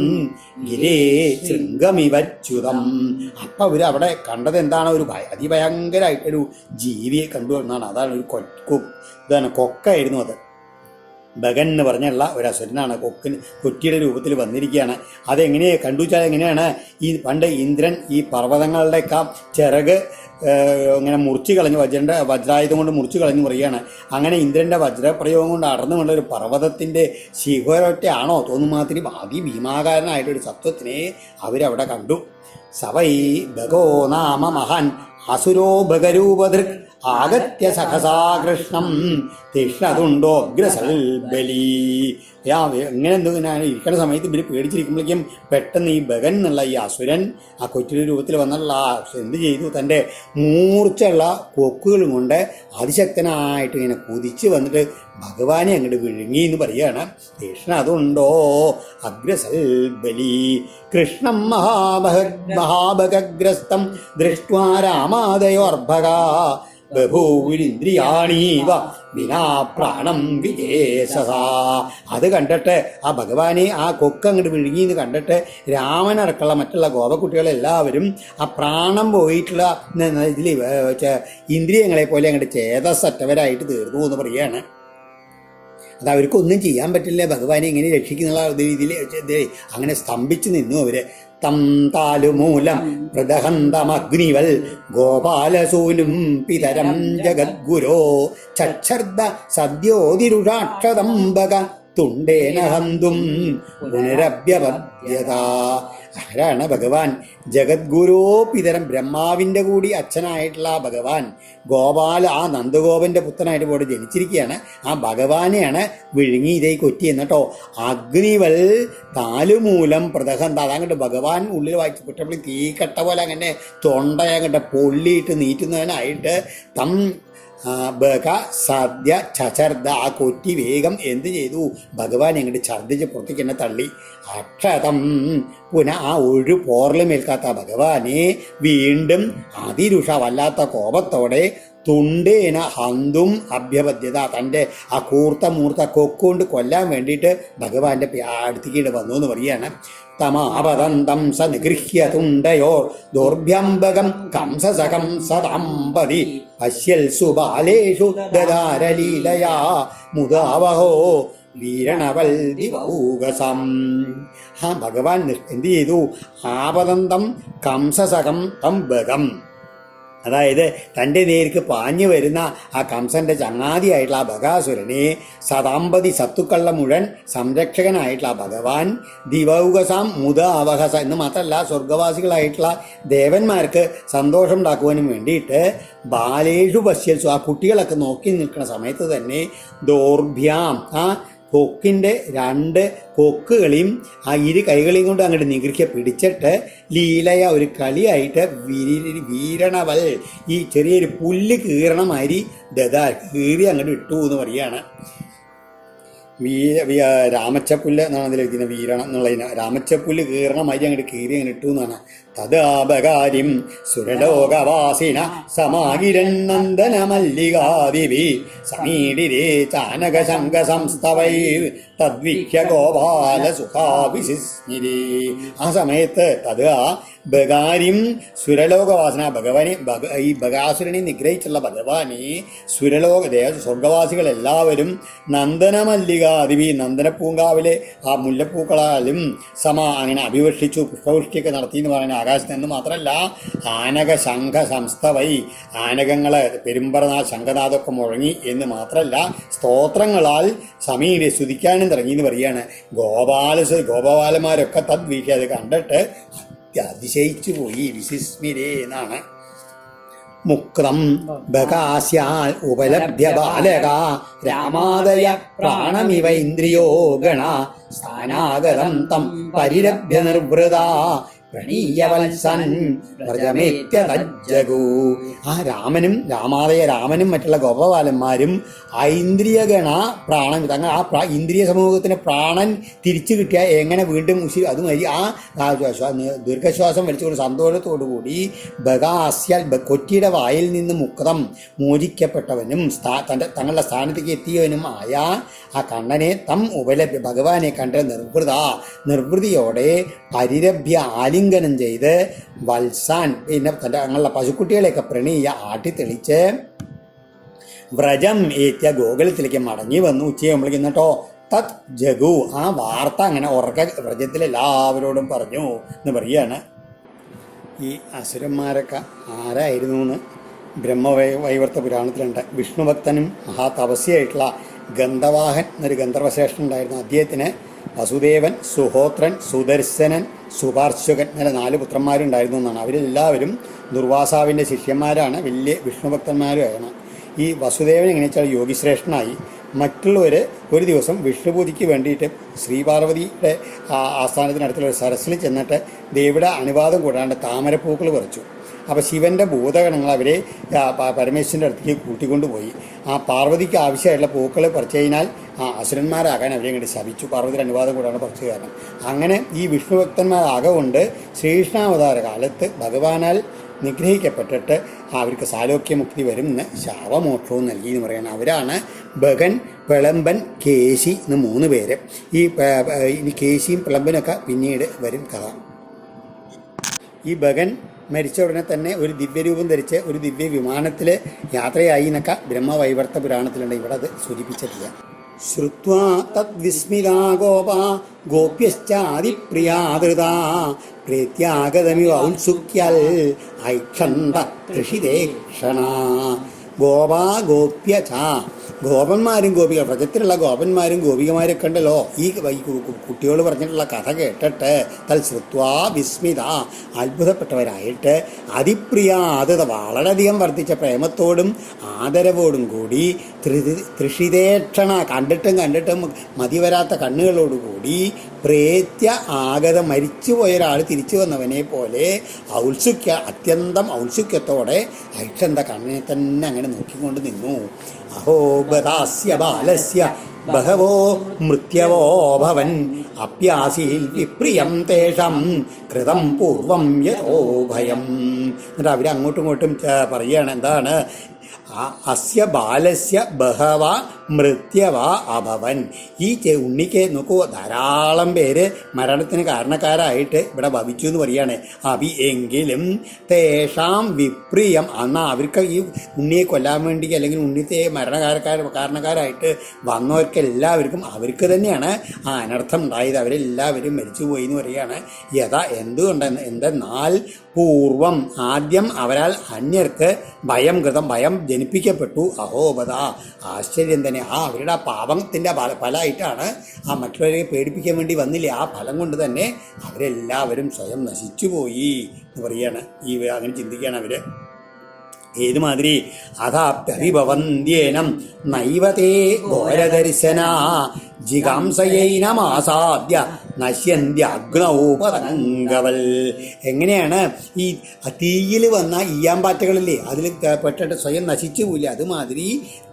Speaker 1: ഗിരേ ശൃംഗമിവച്യുതം. അപ്പം അവർ അവിടെ കണ്ടത് എന്താണ്, ഒരു അതിഭയങ്കരമായിട്ടൊരു ജീവിയെ കണ്ടു എന്നാണ്. അതാണ് ഒരു ഇതാണ് കൊക്കായിരുന്നു. അത് ബഗൻ എന്ന് പറഞ്ഞുള്ള ഒരു അസുരനാണ്. കൊറ്റിയുടെ രൂപത്തിൽ വന്നിരിക്കുകയാണ്. അതെങ്ങനെയാണ് കണ്ടു വെച്ചാൽ എങ്ങനെയാണ്, ഈ പണ്ട് ഇന്ദ്രൻ ഈ പർവ്വതങ്ങളുടെയൊക്കെ ചിറക് ഇങ്ങനെ മുറിച്ച് കളഞ്ഞു, വജ്രായുധം കൊണ്ട് മുറിച്ച് കളഞ്ഞു പറയുകയാണ്. അങ്ങനെ ഇന്ദ്രൻ്റെ വജ്രപ്രയോഗം കൊണ്ട് അടർന്നുകൊണ്ട ഒരു പർവ്വതത്തിൻ്റെ ശിഖരൊറ്റയാണോ തോന്നുമാതിരി അതിഭീമാകാരനായിട്ടൊരു സത്വത്തിനെ അവരവിടെ കണ്ടു. സവൈ ഭഗോ നാമ മഹാൻ അസുരോ ഭഗരൂപധൃക് ആഗത്യ സഹസാ കൃഷ്ണം തിഷ്ണതുണ്ടോഗ്രസൽബലി. എങ്ങനെ എന്തുകൊണ്ടാണ് ഇരിക്കുന്ന സമയത്ത് ഇവർ പേടിച്ചിരിക്കുമ്പോഴേക്കും പെട്ടെന്ന് ഈ ഭഗൻ എന്നുള്ള ഈ അസുരൻ ആ കൊച്ചിയുടെ രൂപത്തിൽ വന്നുള്ള എന്ത് ചെയ്തു, തൻ്റെ മൂർച്ചയുള്ള കൊക്കുകളും കൊണ്ട് അതിശക്തനായിട്ട് ഇങ്ങനെ കുതിച്ച് വന്നിട്ട് ഭഗവാനെ അങ്ങോട്ട് വിഴുങ്ങി എന്ന് പറയുകയാണ്. തിഷ്ണതുണ്ടോ അഗ്രസൽബലി കൃഷ്ണം മഹാഭഗഗ്രസ്തം ദൃഷ്ട്വാ രാമാദയോർഭഗ ബഭൂവിരിന്ദ്രിയാണീവ വിനാ പ്രാണം വിജേസസ. അത് കണ്ടിട്ട് ആ ഭഗവാനെ ആ കൊക്ക് അങ്ങോട്ട് വിഴുങ്ങിയെന്ന് കണ്ടിട്ട് രാമനടക്കമുള്ള മറ്റുള്ള ഗോപക്കുട്ടികളെല്ലാവരും ആ പ്രാണം പോയിട്ടുള്ള ഇതിൽ ഇന്ദ്രിയങ്ങളെ പോലെ അങ്ങോട്ട് ചേതസറ്റവരായിട്ട് തീർന്നു എന്ന് പറയുകയാണ്. അത് അവർക്കൊന്നും ചെയ്യാൻ പറ്റില്ല, ഭഗവാനെ ഇങ്ങനെ രക്ഷിക്കുന്നുള്ള രീതിയിൽ അങ്ങനെ സ്തംഭിച്ചു നിന്നു അവര്. തം താലുമൂലം പ്രദഹന്തമഗ്നിവൽ ഗോപാലസൂനും പിതരം ജഗദ്ഗുരോ ചർദ സദ്യോതിരുഷാക്ഷതംബക തുണ്ടേന ഹന്തും പുനരഭ്യപദ്യത. ആരാണ് ഭഗവാൻ? ജഗദ്ഗുരോ പിതരം, ബ്രഹ്മാവിൻ്റെ കൂടി അച്ഛനായിട്ടുള്ള ഭഗവാൻ ഗോപാല, ആ നന്ദഗോപൻ്റെ പുത്രനായിട്ട് പോയിട്ട് ജനിച്ചിരിക്കുകയാണ്. ആ ഭഗവാനെയാണ് വിഴുങ്ങി ഇതേ കൊറ്റി എന്നിട്ടോ. അഗ്നിവൽ താലുമൂലം പ്രദഹന്ത, അതങ്ങോട്ട് ഭഗവാൻ ഉള്ളിൽ വായിച്ച് കുറ്റപ്പള്ളി തീക്കട്ട പോലെ അങ്ങനെ തൊണ്ടയങ്ങോട്ട് പൊള്ളിയിട്ട് നീറ്റുന്നതിനായിട്ട് തം ബക സദ്യ ചചർദ ആ കൊറ്റി വേഗം എന്ത് ചെയ്തു ഭഗവാൻ എങ്ങോട്ട് ഛർദ്ദിച്ച് പുറത്തേക്ക് എന്നെ തള്ളി. അക്ഷതം പുനഃ ആ ഒരു പോർലുമേൽക്കാത്ത ഭഗവാനെ വീണ്ടും അതിരുഷ വല്ലാത്ത കോപത്തോടെ തുണ്ടേന ഹന്തും അഭ്യപദ്യത തൻ്റെ ആ കൂർത്ത മൂർത്ത കൊക്കൊണ്ട് കൊല്ലാൻ വേണ്ടിയിട്ട് ഭഗവാന്റെ അടുത്തേക്ക് വന്നു എന്ന് പറയുകയാണ്. തമാപതന്തം സ നിഗൃഹ്യ തുണ്ടയോർ ദൗർഭ്യംബകം കംസസകം സദമ്പതി പശ്യൽ സുബാലേഷു ദദാരലീലയാ മുദാവഹോ വീരണവൽ ദിവൗകസം. ആ ഭഗവാൻ എന്ത് ചെയ്തു? ആപതന്തം കംസസകം തം ബകം, അതായത് തൻ്റെ നേർക്ക് പാഞ്ഞു വരുന്ന ആ കംസന്റെ ചങ്ങാതിയായിട്ടുള്ള ആ ബകാസുരനെ സതാമ്പതി സത്തുക്കളുടെ മുഴുവൻ സംരക്ഷകനായിട്ടുള്ള ആ ഭഗവാൻ ദിവൗകസാം മുത അവഹസ എന്ന് മാത്രമല്ല സ്വർഗവാസികളായിട്ടുള്ള ദേവന്മാർക്ക് സന്തോഷം ഉണ്ടാക്കുവാനും വേണ്ടിയിട്ട് ബാലേഷു പശ്യൽസു ആ കുട്ടികളൊക്കെ നോക്കി നിൽക്കുന്ന സമയത്ത് തന്നെ ദൗർഭ്യാം ആ കൊക്കിൻ്റെ 2 കൊക്കുകളെയും ആ ഇരു കൈകളെയും കൊണ്ട് അങ്ങോട്ട് നിഗൃഹ്യ പിടിച്ചിട്ട് ലീലയ ഒരു കളിയായിട്ട് വീരണവൽ ഈ ചെറിയൊരു പുല്ല് കീറണമാതിരി ദദാ കീറി അങ്ങോട്ട് ഇട്ടു എന്ന് പറയുകയാണ്. രാമച്ചപ്പുല്ല് എന്നാണ് അതിൽ എഴുതിയത്, വീരണം എന്നുള്ളതിന് രാമച്ചപ്പുല്ല് കീറണമാതിരി അങ്ങോട്ട് കീറി അങ്ങനെ ഇട്ടു എന്നാണ്. തദാപകാര്യം സുരലോകവാസിന സമാകിരന്നന്ദന മല്ലികാദിവി സമീഡിരേ ചാനക ശങ്ക സംസ്തവൈ തദ്വിഖ്യ ഗോപാല സുഖാവിശിസ്മിരേ. ആ സമയത്ത് തത് ആ ബകാരിം സുരലോകവാസന ഭഗവാനെ ഈ ബകാസുരനെ നിഗ്രഹിച്ചുള്ള ഭഗവാനെ സ്വർഗവാസികളെല്ലാവരും നന്ദനമല്ലികാദിവി നന്ദനപ്പൂങ്കാവിലെ ആ മുല്ലപ്പൂക്കളാലും അങ്ങനെ അഭിവർഷിച്ചു, പുഷ്പവൃഷ്ടിയൊക്കെ നടത്തി എന്ന് പറയുന്ന ആകാശത്ത് നിന്ന് മാത്രമല്ല ആനക ശംഖ സംസ്ഥവൈ ആനകങ്ങളെ പെരുമ്പറനാൾ ശംഖനാഥമൊക്കെ മുഴങ്ങി എന്ന് മാത്രമല്ല സ്തോത്രങ്ങളാൽ സമീനെ സ്തുതിക്കാനും തുടങ്ങി എന്ന് പറയുകയാണ്. ഗോപാലന്മാരൊക്കെ തദ്വീക്ഷ അത് കണ്ടിട്ട് അതിശയിച്ചു പോയി, വിസിസ്മിരേ എന്നാണ്. മുക്തം ബകാസ്യാൽ ഉപലഭ്യ ബാലക രാമാദയ പ്രാണമിവ ഇന്ദ്രിയോ ഗണ സ്ഥാനാഗതം തം പരിരഭ്യ നിർവൃത പ്രണീയവത്സൻ വ്രജമേത്യതജ്ജഗു. ആ രാമനും മറ്റുള്ള ഗോപബാലന്മാരും ഐന്ദ്രിയഗണ പ്രാണൻ തങ്ങൾ ആ ഇന്ദ്രിയ സമൂഹത്തിന് പ്രാണൻ തിരിച്ചു കിട്ടിയാൽ എങ്ങനെ വീണ്ടും അതുമാതിരി ആ ദീർഘശ്വാസം വലിച്ചുകൊണ്ട് സന്തോഷത്തോടു കൂടി ബകാസ്യാൽ കൊറ്റിയുടെ വായിൽ നിന്ന് മുക്തം മോചിക്കപ്പെട്ടവനും തങ്ങളുടെ സ്ഥാനത്തേക്ക് എത്തിയവനും ആയ ആ കണ്ണനെ തം ഉപലഭ്യ ഭഗവാനെ കണ്ട നിർവൃതിയോടെ പരിരഭ്യ ആലിംഗനം ചെയ്ത് വത്സാൻ പിന്നെ തങ്ങളുടെ പശുക്കുട്ടികളെയൊക്കെ പ്രണീയ ആട്ടിത്തെളിച്ച് വ്രജം ഏത്യ ഗോകുലത്തിലേക്ക് മടങ്ങി വന്നു. ഉച്ചയാകുമ്പോഴേക്കും എന്നിട്ടോ തത് ജഗു ആ വാർത്ത അങ്ങനെ ഉറക്ക വ്രജത്തിൽ എല്ലാവരോടും പറഞ്ഞു എന്ന് പറയുകയാണ്. ഈ അസുരന്മാരൊക്കെ ആരായിരുന്നു എന്ന് ബ്രഹ്മവൈവർത്ത പുരാണത്തിലുണ്ട്. വിഷ്ണുഭക്തനും മഹാതപസ്യായിട്ടുള്ള ഗന്ധവാഹൻ എന്നൊരു ഗന്ധർവശ്രേഷ്ഠൻ ഉണ്ടായിരുന്നു. അദ്ദേഹത്തിന് വസുദേവൻ, സുഹോത്രൻ, സുദർശനൻ, സുപാർശ്വകൻ അങ്ങനെ 4 പുത്രന്മാരുണ്ടായിരുന്നു എന്നാണ്. അവരെല്ലാവരും ദുർവാസാവിൻ്റെ ശിഷ്യന്മാരാണ്, വലിയ വിഷ്ണുഭക്തന്മാരുമാണ്. ഈ വസുദേവൻ എങ്ങനെ വെച്ചാൽ യോഗിശ്രേഷ്ഠനായി. മറ്റുള്ളവർ ഒരു ദിവസം വിഷ്ണുപൂജയ്ക്ക് വേണ്ടിയിട്ട് ശ്രീപാർവതിയുടെ ആസ്ഥാനത്തിനടുത്തുള്ള ഒരു സരസിൽ ചെന്നിട്ട് ദേവിയുടെ അനുവാദം കൂടാണ്ട് താമരപ്പൂക്കൾ പറിച്ചു. അപ്പോൾ ശിവൻ്റെ ഭൂതഗണങ്ങൾ അവരെ പരമേശ്വരൻ്റെ അടുത്തേക്ക് കൂട്ടിക്കൊണ്ടുപോയി. ആ പാർവതിക്ക് ആവശ്യമായിട്ടുള്ള പൂക്കൾ പറിച്ചു കഴിഞ്ഞാൽ അസുരന്മാരാകാൻ അവരെ ഇങ്ങോട്ട് ശപിച്ചു. പാർവതിയുടെ അനുവാദം കൂടാണ് പറിച്ചു കാരണം. അങ്ങനെ ഈ വിഷ്ണുഭക്തന്മാരാകൊണ്ട് ശ്രീകൃഷ്ണാവതാര കാലത്ത് ഭഗവാനാൽ നിഗ്രഹിക്കപ്പെട്ടിട്ട് അവർക്ക് സാലോക്യമുക്തി വരും എന്ന് ശാപമോക്ഷവും നൽകി എന്ന് പറയുന്നത്. അവരാണ് ബകൻ, പിളമ്പൻ, കേശി എന്ന് 3 പേര്. ഈ കേശിയും പിളമ്പനൊക്കെ പിന്നീട് വരും കഥ. ഈ ബകൻ മരിച്ച ഉടനെ തന്നെ ഒരു ദിവ്യരൂപം ധരിച്ച് ഒരു ദിവ്യ വിമാനത്തിൽ യാത്രയായി എന്നൊക്കെ ബ്രഹ്മവൈവർത്ത പുരാണത്തിലുണ്ട്. ഇവിടെ അത് സൂചിപ്പിച്ചിട്ടില്ല. ശ്രുത്വാ തദ്വിസ്മിതാ ഗോപാ ഗോപ്യശ്ചാദിപ്രിയാദൃതാ പ്രേത്യാഗതമിവ ഔത്സുക്യൽ ഐക്ഷന്ത ഋഷിദേക്ഷണ. ഗോപാ ഗോപ്യ ച ഗോപന്മാരും ഗോപിക വ്രജത്തിലുള്ള ഗോപന്മാരും ഗോപികമാരൊക്കെ ഉണ്ടല്ലോ. ഈ കുട്ടികൾ പറഞ്ഞിട്ടുള്ള കഥ കേട്ടിട്ട് തൽശ്രുത്വാ വിസ്മിത അത്ഭുതപ്പെട്ടവരായിട്ട് അതിപ്രിയാതത വളരെയധികം വർദ്ധിച്ച പ്രേമത്തോടും ആദരവോടും കൂടി തൃഷിതേക്ഷണ കണ്ടിട്ടും മതിവരാത്ത കണ്ണുകളോടുകൂടി പ്രേത്യ ആഗത മരിച്ചുപോയ ഒരാൾ തിരിച്ചു വന്നവനെ പോലെ അത്യന്തം ഔത്സുക്യത്തോടെ ഐക്ഷന്ത കണ്ണനെ തന്നെ അങ്ങനെ നോക്കിക്കൊണ്ട് നിന്നു. അഹോ ബദാസ്യ ബാലസ്യ ബഹവോ മൃത്യവോ ഭവൻ അപ്യാസീൽ വിപ്രിയം തേഷം കൃതം പൂർവം യഥോ ഭയം. എന്നിട്ട് അവരങ്ങോട്ടും ഇങ്ങോട്ടും പറയുകയാണ്, എന്താണ്? അസ്യ ബാലസ്യ ബഹവ മൃത്യവ അഭവൻ. ഈ ഉണ്ണിക്ക് നോക്കൂ, ധാരാളം പേര് മരണത്തിന് കാരണക്കാരായിട്ട് ഇവിടെ ഭവിച്ചു എന്ന് പറയാണ്. എങ്കിലും തേഷാം വിപ്രിയം, എന്നാൽ അവർക്ക് ഈ ഉണ്ണിയെ കൊല്ലാൻ വേണ്ടി അല്ലെങ്കിൽ ഉണ്ണിത്തെ കാരണക്കാരായിട്ട് വന്നവർക്കെല്ലാവർക്കും അവർക്ക് തന്നെയാണ് ആ അനർത്ഥം ഉണ്ടായത്. അവരെല്ലാവരും മരിച്ചുപോയി എന്ന് പറയുകയാണ്. എന്തെന്നാൽ പൂർവം ആദ്യം അവരാൽ അന്യർക്ക് ഭയം ജനിപ്പിക്കപ്പെട്ടു. അഹോബത, ആശ്ചര്യം തന്നെ. അവരുടെ ആ പാപത്തിൻ്റെ ഫലമായിട്ടാണ് ആ മറ്റുള്ളവരെ പേടിപ്പിക്കാൻ വേണ്ടി വന്നില്ലേ, ആ ഫലം കൊണ്ട് തന്നെ അവരെല്ലാവരും സ്വയം നശിച്ചുപോയി എന്ന് പറയുകയാണ്. അങ്ങനെ ചിന്തിക്കുകയാണ് അവര്. ഏതുമാതിരി അഥാപ്യഭിഭവന്ത്യേനം നൈവതേ ഘോരദർശന ജിഗാംസയൈനമാസാദ്യ നശ്യന്ത്യഗ്നൗ പതംഗവൽ. എങ്ങനെയാണ് ഈ തീയിൽ വന്ന ഈയാമ്പാറ്റകളില്ലേ, അതിൽ പെട്ടിട്ട് സ്വയം നശിച്ചു പോയില്ലേ, അതുമാതിരി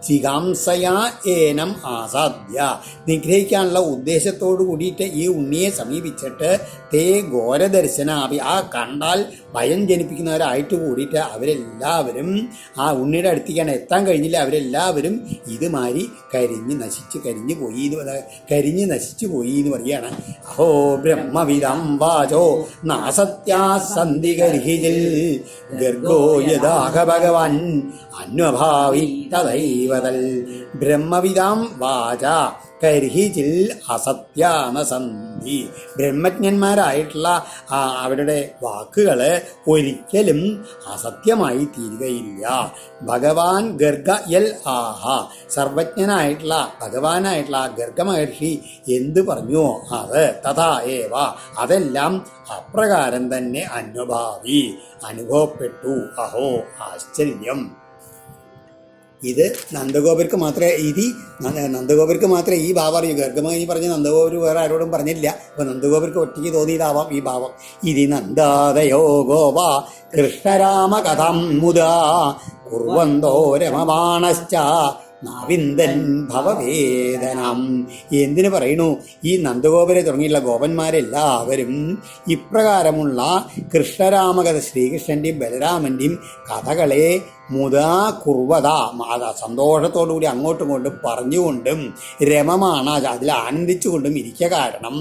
Speaker 1: ജിഗാംസയാ ഏനം ആസാദ്യ, നിഗ്രഹിക്കാനുള്ള ഉദ്ദേശത്തോടു കൂടിയിട്ട് ഈ ഉണ്ണിയെ സമീപിച്ചിട്ട് തേ ഘോരദർശനാഭി, ആ കണ്ടാൽ ഭയം ജനിപ്പിക്കുന്നവരായിട്ട് കൂടിയിട്ട് അവരെല്ലാവരും ആ ഉണ്ണിയുടെ അടുത്തേക്കാണ് എത്താൻ കഴിഞ്ഞില്ല. അവരെല്ലാവരും ഇതുമാതിരി കരിഞ്ഞു നശിച്ചു പോയി എന്ന് പറയുകയാണ്. അഹോ ബ്രഹ്മവിദം വാചോ നാസത്യാസന്തി ഗർഹിജിൽ ഗർഗോ യദാഹ ഭഗവാൻ അന്വഭാവി തദൈവതൽ. ബ്രഹ്മവിദാം വാച കരിഹിച്ചിൽ അസത്യാനസന്ധി. ബ്രഹ്മജ്ഞന്മാരായിട്ടുള്ള അവരുടെ വാക്കുകൾ ഒരിക്കലും അസത്യമായി തീരുകയില്ല. ഭഗവാൻ ഗർഗ യൽ ആഹ, സർവജ്ഞനായിട്ടുള്ള ഭഗവാനായിട്ടുള്ള ഗർഗ മഹർഷി എന്ത് പറഞ്ഞുവോ അത് തഥാ ഏവ, അതെല്ലാം അപ്രകാരം തന്നെ അനുഭവപ്പെട്ടു. അഹോ ആശ്ചര്യം. ഇത് നന്ദഗോപർക്ക് മാത്രമേ ഈ ഭാവം അറിയൂ. ഗർഗമഹി പറഞ്ഞ് നന്ദഗോപർ വേറെ ആരോടും പറഞ്ഞില്ല. അപ്പോൾ നന്ദഗോപർക്ക് ഒറ്റയ്ക്ക് തോന്നിയതാവാം ഈ ഭാവം. ഇതി നന്ദാദയോ ഗോപ കൃഷ്ണരാമ കഥം മുദാ കുർവന്തോ രമമാണശ്ച നാവിന്ദൻ ഭവവേദനം. എന്തിനു പറയണു? ഈ നന്ദഗോപരെ തുടങ്ങിയുള്ള ഗോപന്മാരെല്ലാവരും ഇപ്രകാരമുള്ള കൃഷ്ണരാമകഥ, ശ്രീകൃഷ്ണൻ്റെയും ബലരാമൻ്റെയും കഥകളെ മുതാ കുർവത, സന്തോഷത്തോടുകൂടി അങ്ങോട്ടും ഇങ്ങോട്ടും പറഞ്ഞുകൊണ്ടും രമമാണ് അതിൽ ആനന്ദിച്ചുകൊണ്ടും ഇരിക്കുക. കാരണം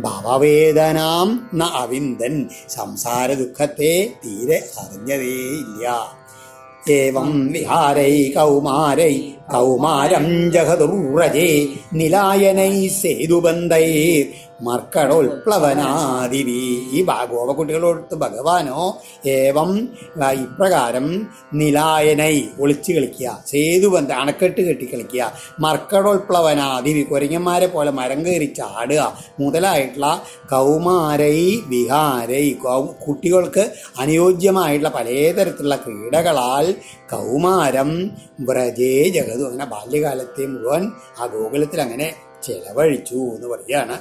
Speaker 1: ഭവവേദനാം ന അവിന്ദൻ, സംസാര ദുഃഖത്തെ തീരെ അറിഞ്ഞതേയില്ല. ഏവം വിഹാരൈ കൗമാരം ജഗദുർവ്രജേ നിലായനൈ സേതുബന്ധൈ മർക്കടോൽപ്ലവനാദിവി. ഈ ഗോപകുട്ടികളോട് ഭഗവാനോ ഏവം ഇപ്രകാരം നിലായനൈ ഒളിച്ചു കളിക്കുക, സേതുബന്ധ അണക്കെട്ട് കെട്ടി കളിക്കുക, മർക്കടോൽപ്ലവനാദിവി കുരങ്ങന്മാരെ പോലെ മരം കയറി ചാടുക മുതലായിട്ടുള്ള കൗമാരൈ വിഹാരൈ കുട്ടികൾക്ക് അനുയോജ്യമായിട്ടുള്ള പലതരത്തിലുള്ള ക്രീഡകളാൽ കൗമാരം വ്രജേ ജഗതു, അങ്ങനെ ബാല്യകാലത്തെ മുഴുവൻ ആ ഗോകുലത്തിൽ അങ്ങനെ ചെലവഴിച്ചു എന്ന് പറയുകയാണ്.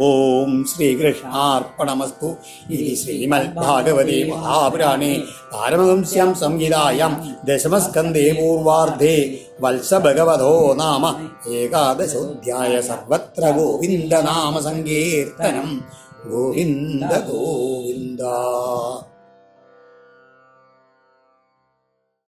Speaker 1: ഓം ശ്രീകൃഷ്ണാർപ്പണമസ്തു. ഇതി ശ്രീമദ്ഭാഗവതേ മഹാപുരാണേ പാരമഹംസ്യാം സംഹിതായാം ദശമസ്കന്ധേ പൂർവാർദ്ധേ വത്സഭഗവതോ നാമ ഏകാദശോധ്യായ. സർവത്ര ഗോവിന്ദനാമ സങ്കീർത്തനം. ഗോവിന്ദ ഗോവിന്ദ.